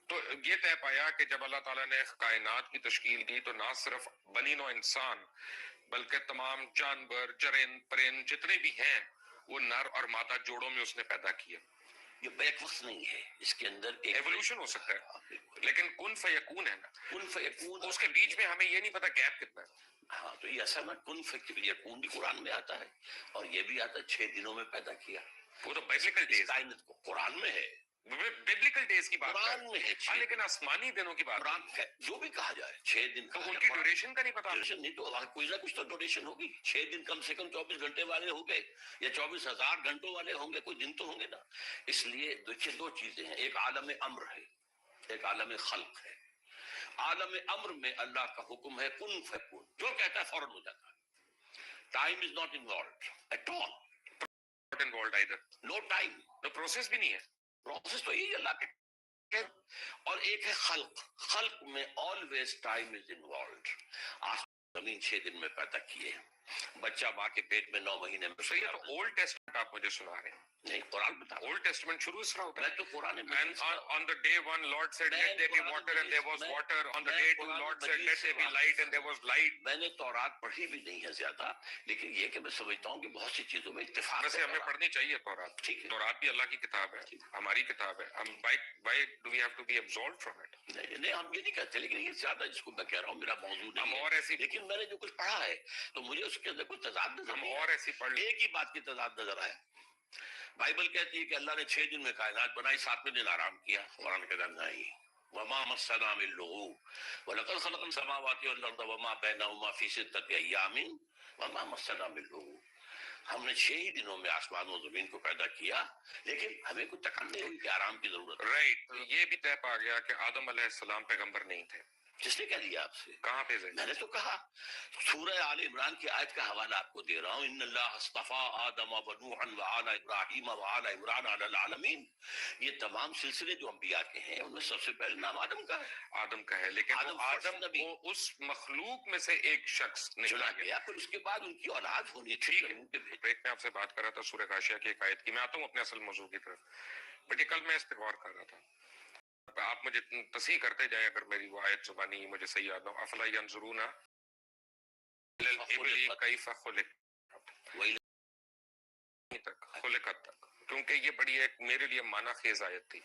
تو یہ طے پایا کہ جب اللہ تعالیٰ نے کائنات کی تشکیل دی تو نہ صرف بنی نوع انسان بلکہ تمام جانور، چرند، پرند جتنے بھی ہیں وہ نر اور مادہ جوڑوں میں اس نے پیدا کیا. یہ بیک وقت نہیں ہے، اس کے اندر ایوولوشن ہو سکتا ہے، لیکن کن فیکون ہے نا. کن فیکون اس کے بیچ میں ہمیں یہ نہیں پتا گیپ کتنا ہے. ہاں تو یہ اصل میں کن فیکون بھی قرآن میں آتا ہے، اور یہ بھی آتا ہے 6 دنوں میں پیدا کیا. وہ تو بیسیکل ڈیز کائنات کو قرآن میں ہے، ببلیکل ڈیز کی بات قرآن میں ہے. ہاں لیکن آسمانی دنوں کی بات قرآن ہے جو بھی کہا جائے 6 دن تو ان کی ڈیوریشن کا نہیں پتا. ڈیوریشن نہیں تو کوئی نہ کچھ تو ڈیوریشن ہوگی. 6 دن کم سے کم 24 گھنٹے والے ہوں گے یا 24,000 گھنٹوں والے ہوں گے، کوئی دن تو ہوں گے نا. اس لیے دیکھیے 2 چیزیں ہیں، ایک عالم امر ہے، ایک عالم خلق ہے. عالم امر میں اللہ کا حکم ہے کن فیکون، جو کہتا ہے فوراً ہو جاتا ہے. Time is not involved at all. Not involved either. No time. No process بھی نہیں ہے. پروسیس تو یہی اللہ کے. اور ایک ہے خلق. خلق میں آلویز ٹائم از انوالوڈ. زمین 6 دن میں پیدا کیے، بچہ ماں کے پیٹ میں 9 مہینے میں. صحیح ہے. تو اولڈ ٹیسٹمنٹ آپ مجھے سنا رہے ہیں. نہیں قرآن بتا. اولڈ ٹیسٹمنٹ شروع اس طرح ہوتا میں ہے. تو قرآن And on the day one Lord said let there be water and there was water. On the day two Lord said let there be light and there was light. میں نے تورات پڑھی بھی نہیں ہے زیادہ، لیکن یہ کہ میں سمجھتا ہوں کہ بہت سی چیزوں میں اتفاق ہے. ویسے ہمیں پڑھنی چاہیے تورات. ٹھیک ہے. تورات بھی اللہ کی کتاب ہے، ہماری کتاب ہے. ہم why do we have to be absolved from it? نہیں ہم یہ نہیں کہتے، لیکن یہ زیادہ جس کو میں کہہ رہا ہوں میرا موضوع ہم نہیں اور ہے. ایسی لیکن میں نے جو کچھ پڑھا ہے تو مجھے اس کے اندر کوئی تضاد نظر ہم نہیں اور آیا. ایسی پڑھ لیں. ایک ہی بات کی تضاد نظر آیا. بائبل کہتی ہے کہ اللہ نے 6 دن میں کائنات بنائی، 7ویں دن آرام کیا. قرآن کہتا ہے نہیں. وما مسنا من لغوب ولقد خلقنا السماوات والارض وما بينهما في 6 ايام وما مسنا من لغوب. ہم نے 6 ہی دنوں میں آسمان و زمین کو پیدا کیا، لیکن ہمیں کوئی تکلیف نہیں ہوئی کہ آرام کی ضرورت ہے. رائٹ. یہ بھی طے پا گیا کہ آدم علیہ السلام پیغمبر نہیں تھے. جس نے کہہ دیا آپ سے؟ کہاں پہ میں نے تو کہا سورہ آل عمران کی آیت کا حوالہ آپ کو دے رہا ہوں. ان اللہ اصطفیٰ آدم و نوحا وآل ابراہیم وآل عمران علی العالمین. یہ تمام سلسلے جو انبیاء کے ہیں ان میں سب سے پہلے نام آدم کا ہے. آدم کا ہے، لیکن آدم نبی وہ اس مخلوق میں سے ایک شخص چنا گیا، پھر اس کے بعد ان کی اولاد ہونی. ٹھیک ہے. بریک میں آپ سے بات کر رہا تھا سورہ غاشیہ کی ایک آیت کی. میں آتا ہوں اپنے اصل موضوع کی طرف. بٹ یہ کل میں اس پہ غور کر رہا تھا. آپ مجھے تصحیح کرتے جائیں اگر میری وہ آیت زبانی مجھے صحیح یاد ہو. افلا ینظرون الی الابل کیف خلقت تک، کیونکہ یہ بڑی ایک میرے لیے معنی خیز آیت تھی.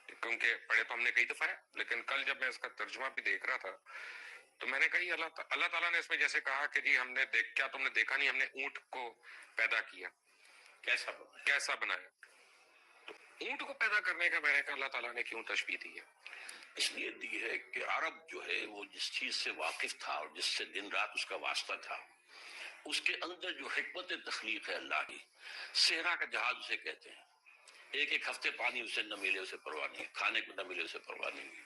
کیونکہ پڑھے تو ہم نے کئی دفعہ ہے، لیکن کل جب میں اس کا ترجمہ بھی دیکھ رہا تھا تو میں نے کہا اللہ تعالیٰ نے اس میں جیسے کہا کہ جی ہم نے کیا تم نے دیکھا نہیں ہم نے اونٹ کو پیدا کیا، کیسا بنایا؟ تو اونٹ کو پیدا کرنے کا میں نے کہا اللہ تعالیٰ نے کیوں تشبیہ دی ہے؟ اس لیے دی ہے کہ عرب جو ہے وہ جس چیز سے واقف تھا اور جس سے دن رات اس کا واسطہ تھا، اس کے اندر جو حکمت تخلیق ہے اللہ کی، صحرا کا جہاز اسے کہتے ہیں، ایک ہفتے پانی اسے نہ ملے اسے پرواہ نہیں، کھانے کو نہ ملے اسے پرواہ نہیں،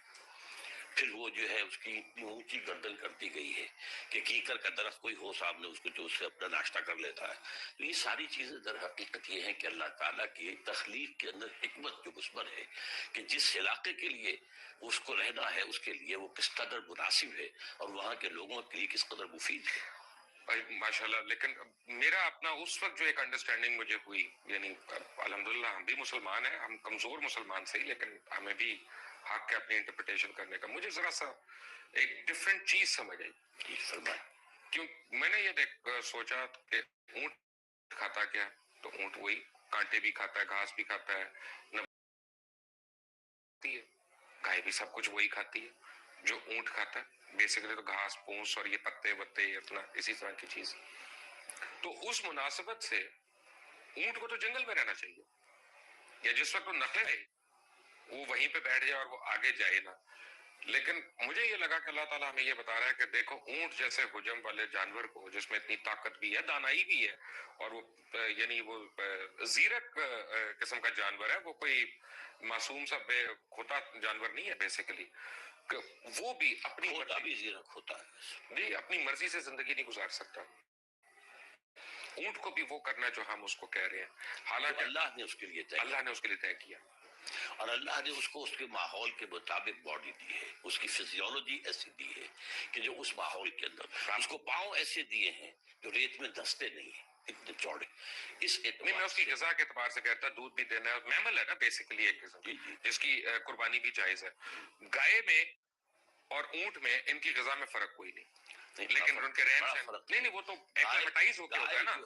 پھر وہ جو ہے اس کی اتنی اونچی گردن کر دی گئی ہے کہ کیکر کا درخت کوئی ہو سامنے اس کو جو اس سے اپنا ناشتہ کر لیتا ہے۔ تو یہ ساری چیزیں در حقیقت یہ ہیں کہ اللہ تعالیٰ کی تخلیق کے اندر حکمت جو مثبت ہے کہ جس علاقے کے لیے اس کو رہنا ہے اس کے لیے وہ کس قدر مناسب ہے اور وہاں کے لوگوں کے لیے کس قدر مفید ہے۔ ماشاءاللہ، لیکن میرا اپنا اس وقت جو ایک انڈرسٹینڈنگ مجھے ہوئی، یعنی الحمدللہ ہم بھی مسلمان ہیں، ہم کمزور مسلمان سے ہی، لیکن ہمیں بھی حق ہے اپنی انٹرپریٹیشن کرنے کا، مجھے ذرا سا ایک ڈفرینٹ چیز سمجھ آئی۔ کیوں میں نے یہ سوچا کہ اونٹ کھاتا کیا ہے؟ تو اونٹ وہی کانٹے بھی کھاتا ہے، گھاس بھی کھاتا ہے، گائے بھی سب کچھ وہی کھاتی ہے جو اونٹ کھاتا ہے، بیسیکلی تو گھاس پھوس اور یہ پتے وتے اپنا اسی طرح کی چیز۔ تو اس مناسبت سے اونٹ کو تو جنگل میں رہنا چاہیے، یا جس وقت وہ نخلے رہے وہ وہیں پہ بیٹھ جائے اور وہ آگے جائے نہ۔ لیکن مجھے یہ لگا کہ اللہ تعالیٰ ہمیں یہ بتا رہا ہے کہ دیکھو اونٹ جیسے حجم والے جانور کو جس میں اتنی طاقت بھی ہے، دانائی بھی ہے، اور وہ یعنی وہ زیرک قسم کا جانور ہے، وہ کوئی معصوم سا بے کھوتا جانور نہیں ہے بیسیکلی، کہ وہ بھی اپنی بھی زیرک ہوتا ہے جی اپنی مرضی سے زندگی نہیں گزار سکتا۔ اونٹ کو بھی وہ کرنا جو ہم اس کو کہہ رہے ہیں، حالانکہ اللہ نے اس کے لیے طے کیا، اور اللہ نے اس کو اس کے ماحول کے مطابق باڈی دی ہے، اس کی فزیولوجی ایسی دی ہے کہ جو اس ماحول کے اندر، اس کو پاؤں ایسے دیے ہیں جو ریت میں دھستے نہیں ہیں، اتنے چوڑے۔ نہیں میں اس کی غذا کے اعتبار سے کہتا دودھ بھی دینا ہے، میمل ہے نا بیسیکلی ایک قسم جس کی قربانی بھی جائز ہے۔ گائے میں اور اونٹ میں ان کی غذا میں فرق کوئی نہیں، لیکن ان کے رہن سہن نہیں وہ تو ایکلیمیٹائز ہو کے ہوتا ہے نا،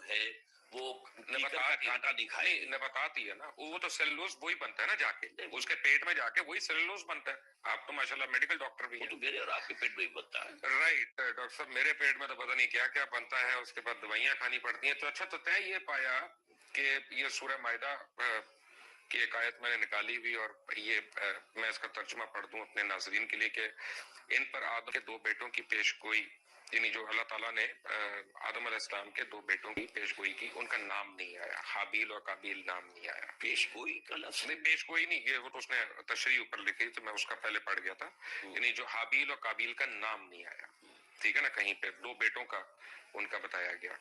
وہ نباتات ہی ہے نا، وہ تو سیلولوز وہی بنتا ہے نا، جا کے اس کے پیٹ میں جا کے وہی سیلولوز بنتا ہے۔ آپ تو ماشاءاللہ میڈیکل ڈاکٹر بھی ہیں، تو میرے اور آپ کے پیٹ میں ہی بنتا ہے، رائٹ ڈاکٹر صاحب، میرے پیٹ میں تو پتہ نہیں کیا کیا بنتا ہے، اس کے بعد دوائیاں کھانی پڑتی ہیں۔ تو اچھا تو طے یہ پایا کہ یہ سورہ مائدہ کی ایک آیت میں نے نکالی ہوئی، اور یہ میں اس کا ترجمہ پڑھ دوں اپنے ناظرین کے لیے، کہ ان پر آدم کے 2 بیٹوں کی پیش گوئی، یعنی جو اللہ تعالیٰ نے آدم علیہ السلام کے 2 بیٹوں کی پیش گوئی کی، ان کا نام نہیں آیا، حابیل اور قابیل نام نہیں آیا۔ پیش گوئی کا لفظ نہیں پیش گوئی نہیں، یہ وہ تو اس نے تشریح اوپر لکھی تو میں اس کا پہلے پڑھ گیا تھا، یعنی جو حابیل اور قابیل کا نام نہیں آیا، ٹھیک ہے نا، کہیں پہ 2 بیٹوں کا ان کا بتایا گیا۔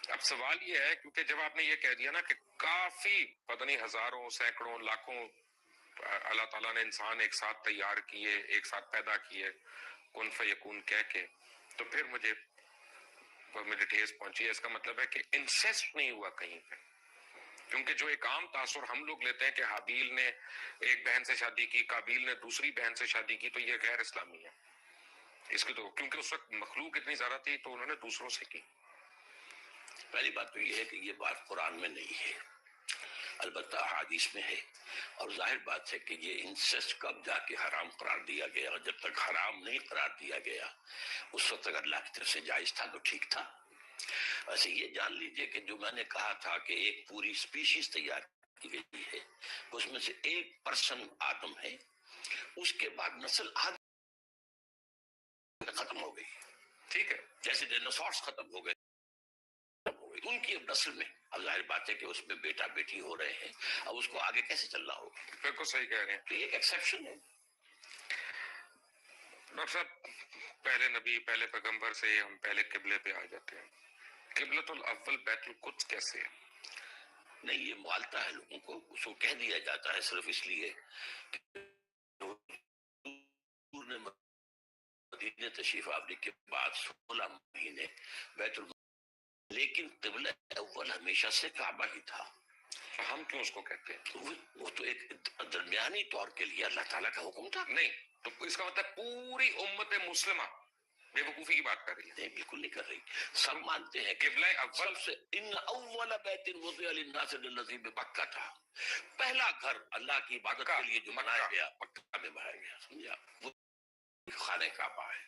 اب سوال یہ ہے کیونکہ جب آپ نے یہ کہہ دیا نا کہ کافی پتہ نہیں ہزاروں سینکڑوں لاکھوں اللہ تعالیٰ نے انسان ایک ساتھ تیار کیے، ایک ساتھ پیدا کیے کن فیکون کہہ کے، تو پھر مجھے ٹھیس پہنچی ہے۔ اس کا مطلب ہے کہ انسیسٹ نہیں ہوا کہیں پہ، کیونکہ جو ایک عام تاثر ہم لوگ لیتے ہیں کہ حابیل نے ایک بہن سے شادی کی، قابیل نے دوسری بہن سے شادی کی، تو یہ غیر اسلامی ہے اس کی، تو کیونکہ اس وقت مخلوق اتنی زیادہ تھی تو انہوں نے دوسروں سے کی۔ پہلی بات تو یہ ہے کہ یہ بات قرآن میں نہیں ہے، البتہ حدیث میں ہے، اور ظاہر بات ہے کہ یہ انسیسٹ کب جا کے حرام قرار دیا گیا، اور جب تک حرام نہیں قرار دیا گیا اس وقت تک اللہ کی طرف سے جائز تھا تو ٹھیک تھا۔ ویسے یہ جان لیجئے کہ جو میں نے کہا تھا کہ ایک پوری سپیشیز تیار کی گئی ہے، اس میں سے 1% آدم ہے، اس کے بعد نسل آدم ختم ہو گئی، ٹھیک ہے، جیسے ڈائناسورس ختم ہو گئے، ان کی اب نسل میں اب ظاہر بات ہے کہ اس میں بیٹا بیٹی ہو رہے ہیں، اب اس کو آگے کیسے چلنا ہوگا؟ بالکل صحیح کہہ رہے ہیں تو یہ ایک ایکسیپشن ہے۔ ڈاکٹر صاحب، پہلے نبی پہلے پیغمبر سے ہم پہلے قبلے پہ آ جاتے ہیں، قبلۃ الاول بیت القدس کیسے ہے؟ نہیں یہ معالطہ ہے لوگوں کو، اس کو کہہ دیا جاتا ہے صرف اس لیے کہ حضور نے مدینہ تشریف آوری کے بعد 16 مہینے بیت المقدس، لیکن قبلہ اول ہمیشہ سے کعبہ ہی تھا۔ ہم کیوں اس کو کہتے ہیں؟ وہ تو ایک درمیانی طور کے لیے اللہ تعالیٰ کا حکم تھا۔ نہیں تو اس کا مطلب پوری امت مسلمہ بے وقوفی کی بات کر رہی ہے؟ نہیں بالکل نہیں کر رہی، سب مانتے ہیں قبلہ اول سب سے ان اول بیت وضع للناس الذی بمکہ تھا، پہلا گھر اللہ کی عبادت کے لیے جو بنایا گیا مکہ میں بنایا گیا، سمجھا؟ خانہ کعبہ ہے.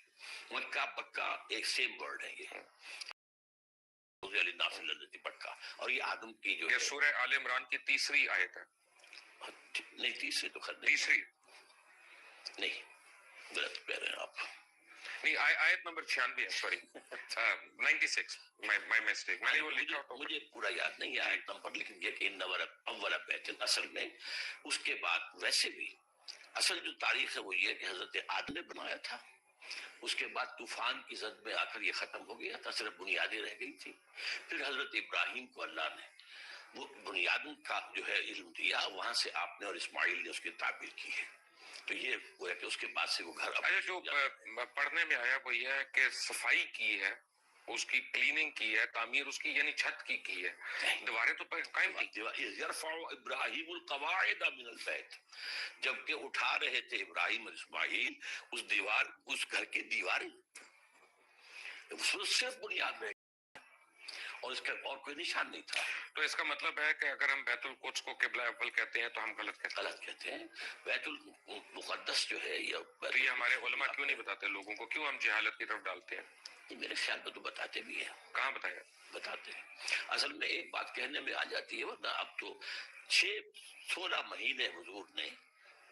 مکہ بکہ ایک سیم ورڈ ہے یہ. علی ناصر لذتی پکا. اور یہ آدم کی جو یہ سورہ آل عمران کی 3ری آیت ہے. نہیں تیسری تو خود تیسری نہیں, غلط کہہ رہے ہیں آپ. نہیں, آیت نمبر 96 ہے, سوری 96, مائی مسٹیک. میں نے وہ لکھا تو مجھے پورا یاد نہیں ہے آیت نمبر, لیکن یہ کہ ان اول بیت اصل میں اس کے بعد ویسے بھی اصل جو تاریخ ہے وہ یہ کہ حضرت آدم نے بنایا تھا, اس کے بعد طوفان کی زد میں آ کر یہ ختم ہو گیا تھا, صرف بنیادیں رہ گئی تھی. پھر حضرت ابراہیم کو اللہ نے وہ بنیادوں کا جو ہے علم دیا, وہاں سے آپ نے اور اسماعیل نے اس کی تعبیر کی ہے. تو یہ وہ ہے کہ اس کے بعد سے وہ گھر. اچھا, جو پڑھنے میں آیا وہ یہ ہے کہ صفائی کی ہے, اس کی کلیننگ کی ہے, تعمیر اس کی یعنی چھت کی ہے, دیواریں تو قائم کی. یرفع ابراہیم القواعد من البیت, جبکہ اٹھا رہے تھے ابراہیم اور اسماعیل اس دیوار, اس گھر کی دیواریں, صرف بنیاد میں, اور اس کا اور کوئی نشان نہیں تھا. تو اس کا مطلب ہے کہ اگر ہم بیت القدس کو قبلہ اول کہتے ہیں تو ہم غلط کہتے ہیں. بیت المقدس جو ہے یہ ہمارے علماء کیوں نہیں بتاتے لوگوں کو, کیوں ہم جہالت کی طرف ڈالتے ہیں؟ یہ میرے خیال میں تو بتاتے بھی ہیں. کہاں بتایا؟ بتاتے ہیں. اصل میں ایک بات کہنے میں آ جاتی ہے, ورنہ اب تو 16 مہینے حضور نے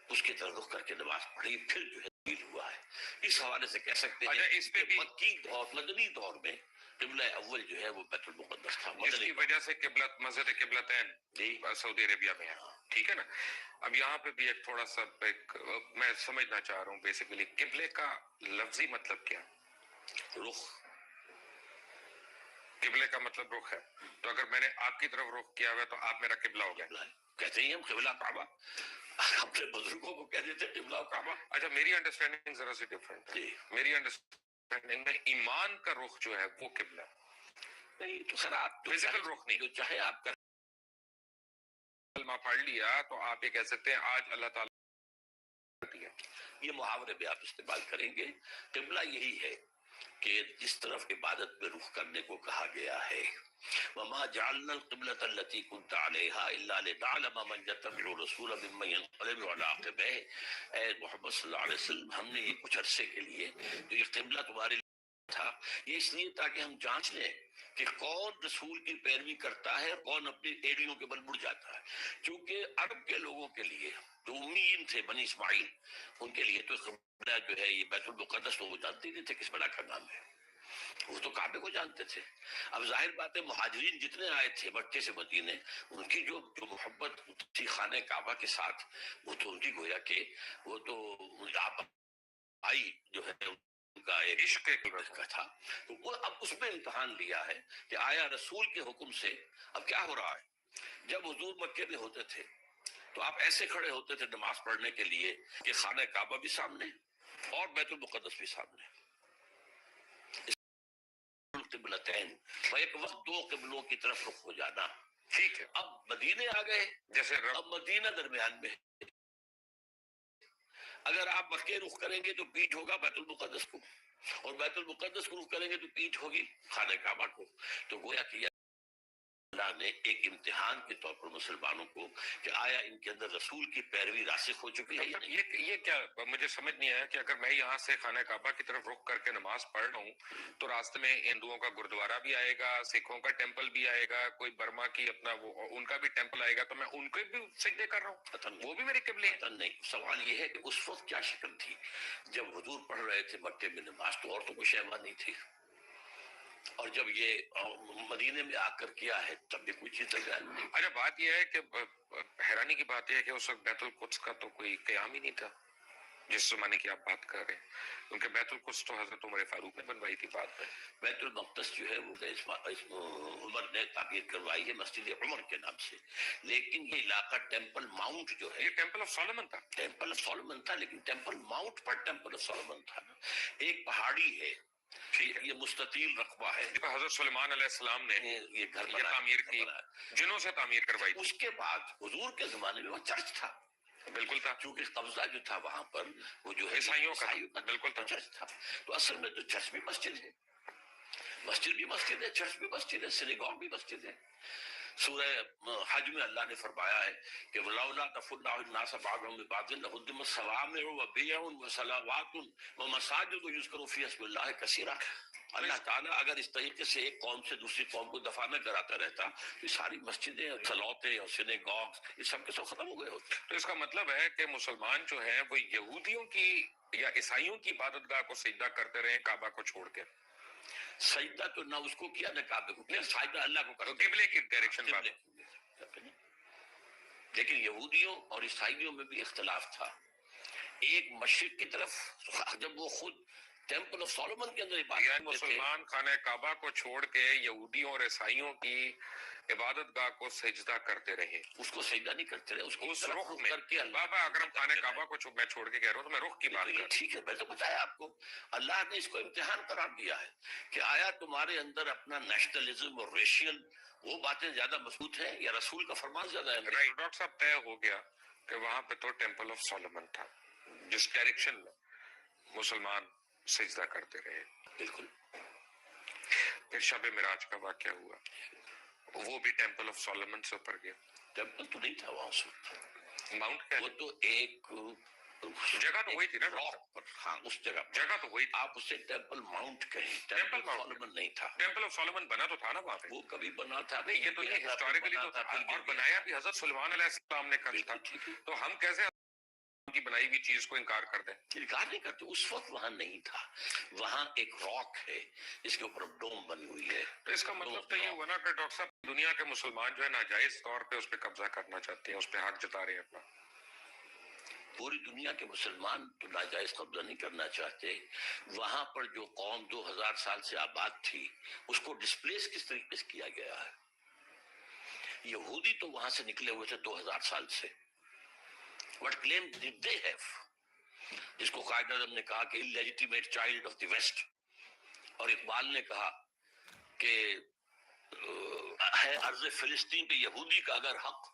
اس کی طرف رخ کر کے نماز پڑھی, پھر جو ہے تبدیل ہوا ہے. اس حوالے سے کہہ سکتے ہیں اس پہ بھی مکی دور, مدنی دور میں قبلہ اول جو ہے وہ بیت المقدس تھا, جس کی وجہ سے مسجد قبلتین سعودی عربیہ میں ہے. ٹھیک ہے نا. اب یہاں پہ بھی ایک تھوڑا سا میں سمجھنا چاہ رہا ہوں بیسیکلی قبلے کا لفظی مطلب کیا؟ رخ. قبلے کا مطلب رخ ہے, تو اگر میں نے آپ کی طرف رخ کیا ہوا تو آپ میرا قبلہ ہو گیا. کہتے ہیں ہم قبلہ کعبہ, اپنے بزرگوں کو کہتے تھے قبلہ کعبہ. اچھا, میری انڈرسٹینڈنگ ذرا سی ڈفرینٹ ہے. میری انڈرسٹینڈنگ میں ایمان کا رخ جو ہے وہ قبلہ نہیں, تو سر آپ فزیکل رخ نہیں, جو چاہے آپ کر کلمہ پڑھ لیا تو آپ یہ کہہ سکتے ہیں آج اللہ تعالیٰ. یہ محاورے بھی آپ استعمال کریں گے. قبلہ یہی ہے کہ جس طرف عبادت میں رخ کرنے کو کہا گیا ہے, وَمَا جَعَلْنَا الْقِبْلَةَ الَّتِي كُنْتَ عَلَيْهَا إِلَّا لِنَعْلَمَ مَنْ يَتَّبِعُ الرَّسُولَ مِمَّنْ يَنْقَلِبُ عَلَىٰ عَقِبَيْهِ. اے محمد صلی اللہ علیہ وسلم, ہم نے یہ کچھ عرصے کے لیے جو یہ قبلہ تمہارے لیے تھا, یہ اس لیے تاکہ ہم جانچ لیں کہ کون رسول کی پیروی کرتا ہے اور کون اپنی ایڑیوں کے بل مڑ جاتا ہے. چونکہ عرب کے لوگوں کے لیے جو امیین تھے بنی اسماعیل, ان کے لیے تو قبلہ جو ہے یہ بیت المقدس, وہ جانتے نہیں تھے کس بلا کا نام ہے, وہ تو کعبے کو جانتے تھے. اب ظاہر بات ہے مہاجرین جتنے آئے تھے مکے سے مدینے, ان کی جو محبت تھی خانہ کعبہ کے ساتھ, وہ تو ان کی گویا کہ وہ تو آئی جو ہے ان کا ایک عشق کا تھا. تو وہ اب اس میں امتحان لیا ہے کہ آیا رسول کے حکم سے اب کیا ہو رہا ہے. جب حضور مکے میں ہوتے تھے تو آپ ایسے کھڑے ہوتے تھے نماز پڑھنے کے لیے کہ خانہ کعبہ بھی سامنے اور بیت المقدس بھی سامنے, قبلتین, ایک وقت دو قبلوں کی طرف رخ ہو جانا. ٹھیک ہے. اب مدینے آ گئے, جیسے اب مدینہ درمیان میں, اگر آپ مکے رخ کریں گے تو پیٹھ ہوگا بیت المقدس کو, اور بیت المقدس کو رخ کریں گے تو پیٹھ ہوگی خانہ کعبہ کو. تو گویا کہ اللہ نے ایک امتحان کے طور پر مسلمانوں کو کہ آیا ان کے اندر رسول کی پیروی راسخ ہو چکی ہے یا نہیں. یہ کیا مجھے سمجھ نہیں آیا کہ اگر میں یہاں سے خانہ کعبہ کی طرف رخ کر کے نماز پڑھ رہا ہوں تو راستے میں ہندوؤں کا گردوارہ بھی آئے گا, سکھوں کا ٹیمپل بھی آئے گا, کوئی برما کی اپنا وہ ان کا بھی ٹیمپل آئے گا, تو میں ان کو بھی سجدے کر رہا ہوں, وہ بھی میری قبلے ہیں. نہیں, سوال یہ ہے کہ اس وقت کیا شکل تھی جب حضور پڑھ رہے تھے مکے میں نماز, تو اور تو کوئی شیوا نہیں تھی, اور جب یہ مدینے میں آ کر کیا ہے تب بھی کوئی چیز نہیں. اچھا, بات یہ ہے کہ حیرانی کی بات یہ ہے کہ اس وقت بیت القدس کا تو کوئی قیام ہی نہیں تھا جس زمانے کی آپ بات کر رہے ہیں, کیونکہ بیت القدس تو حضرت عمر فاروق نے بنوائی تھی بعد میں. بیت المقدس جو ہے وہ عمر نے تعمیر کروائی ہے مسجد عمر کے نام سے, لیکن یہ علاقہ ٹیمپل ماؤنٹ جو ہے, یہ ٹیمپل آف سولومن تھا. ٹیمپل آف سولومن تھا, لیکن temple Mount per temple of Solomon تھا, ایک پہاڑی ہے, یہ مستطیل رقبہ ہے. حضرت سلیمان علیہ السلام نے یہ گھر تعمیر کی, جنوں سے تعمیر کروائی. اس کے بعد حضور کے زمانے میں وہ چرچ تھا. بالکل تھا, کیونکہ قبضہ جو تھا وہاں پر وہ جو ہے عیسائیوں کا بالکل تھا, چرچ تھا. تو اصل میں تو چرچ بھی مسجد ہے, مسجد بھی مسجد ہے, چرچ بھی مسجد ہے, سینیگاگ بھی مسجد ہے. سورہ حج میں اللہ نے فرمایا ہے کہ وَلَوْلَا تَفُنَّ النَّاسَ بَعْضُهُم بِبَعْضٍ لَهُدِّمَتْ صَوَامِعُ وَبِيَعٌ وَصَلَوَاتٌ وَمَسَاجِدُ يُذْكَرُ فِيهَا اسْمُ اللَّهِ كَثِيرًا. اللہ تعالیٰ اگر اس طریقے سے ایک قوم سے دوسری قوم کو دفاع نہ کراتا رہتا تو یہ ساری مسجدیں اور صلوتیں اور سینیگاگز یہ سب کے سب ختم ہو گئے ہوتے. تو اس کا مطلب ہے کہ مسلمان جو ہیں وہ یہودیوں کی یا عیسائیوں کی عبادت گاہ کو سجدہ کرتے رہے کعبہ کو چھوڑ کے. سجدہ تو نہ اس کو کیا نہ کعبے کو کیا, سجدہ اللہ کو کرتے. قبلے کی ڈائریکشن بات. لیکن یہودیوں اور عیسائیوں میں بھی اختلاف تھا. ایک مشرق کی طرف جب وہ خود ٹیمپل آف سولومن کے اندر عبادت یعنی کرتے تھے, مسلمان خانہ کعبہ کو چھوڑ کے یہودیوں اور عیسائیوں کی عبادت گاہ کو سجدہ کرتے رہے. اس کو سجدہ نہیں کرتے رہے, اس کو اس طرف رخ رخ میں کر کے اللہ بابا اگر ہم خانہ کعبہ کو میں چھوڑ کے کہہ رہا ہوں تو میں رخ کی بات کر رہا ہوں. ٹھیک ہے, میں تو بتایا آپ کو اللہ نے اس کو امتحان قرار دیا ہے کہ آیا تمہارے اندر اپنا نیشنلزم اور ریشیل وہ باتیں زیادہ مضبوط ہیں یا رسول کا فرمان زیادہ ہے. رائٹ ڈاکٹر صاحب, طے ہو گیا کہ وہاں پہ تو ٹیمپل آف سولومن تھا جس ڈائریکشن میں مسلمان سجدہ کرتے رہے. بالکل. پھر شب معراج کا واقعہ ہوا, وہ بھی ٹیمپل آف سولومن سے اوپر گیا. ٹیمپل تو نہیں تھا وہاں اس وقت, ماؤنٹ کیا وہ تو ایک جگہ تو وہی تھی نا راک پر. ہاں اس جگہ پر. جگہ تو وہی تھی. آپ اسے ٹیمپل ماؤنٹ کہیں, ٹیمپل ٹیمپل ماؤنٹ سولومن نہیں تھا. ٹیمپل آف سولومن بنا تو تھا نا وہاں پہ. وہ کبھی بنا تھا نہیں, یہ تو یہ ہسٹوریکلی تو تھا اور بنایا بھی حضرت سلیمان علیہ السلام نے کر تھا. تو ہم کیسے کی بنائی ہوئی چیز کو انکار کر دیں؟ انکار نہیں کرتے. اس وقت وہاں نہیں تھا, وہاں ایک راک ہے جس کے اوپر ڈوم بنی ہوئی ہے. تو اس کا مطلب تو یہ ہوا نا کہ ڈاکٹر صاحب دنیا کے مسلمان جو ہے ناجائز طور پہ اس پہ قبضہ کرنا چاہتے ہیں, اس پہ حق جتا رہے ہیں اپنا. پوری دنیا کے مسلمان تو ناجائز قبضہ نہیں کرنا چاہتے. وہاں پر جو قوم 2000 سال سے آباد تھی اس کو ڈسپلیس کس طریقے سے کیا گیا ہے. یہودی تو وہاں سے نکلے ہوئے تھے 2000 سال سے. What claim did they have? جس کو قائد اعظم نے کہا کہ illegitimate child of the West, اور اقبال نے کہا کہ ہے عرض فلسطین پہ یہودی کا اگر حق,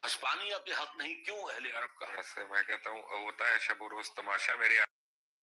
ہسپانیہ پہ حق نہیں, کیوں اہل عرب کا. ایسے میں کہتا ہوں ہوتا ہے شب و روز تماشا میرے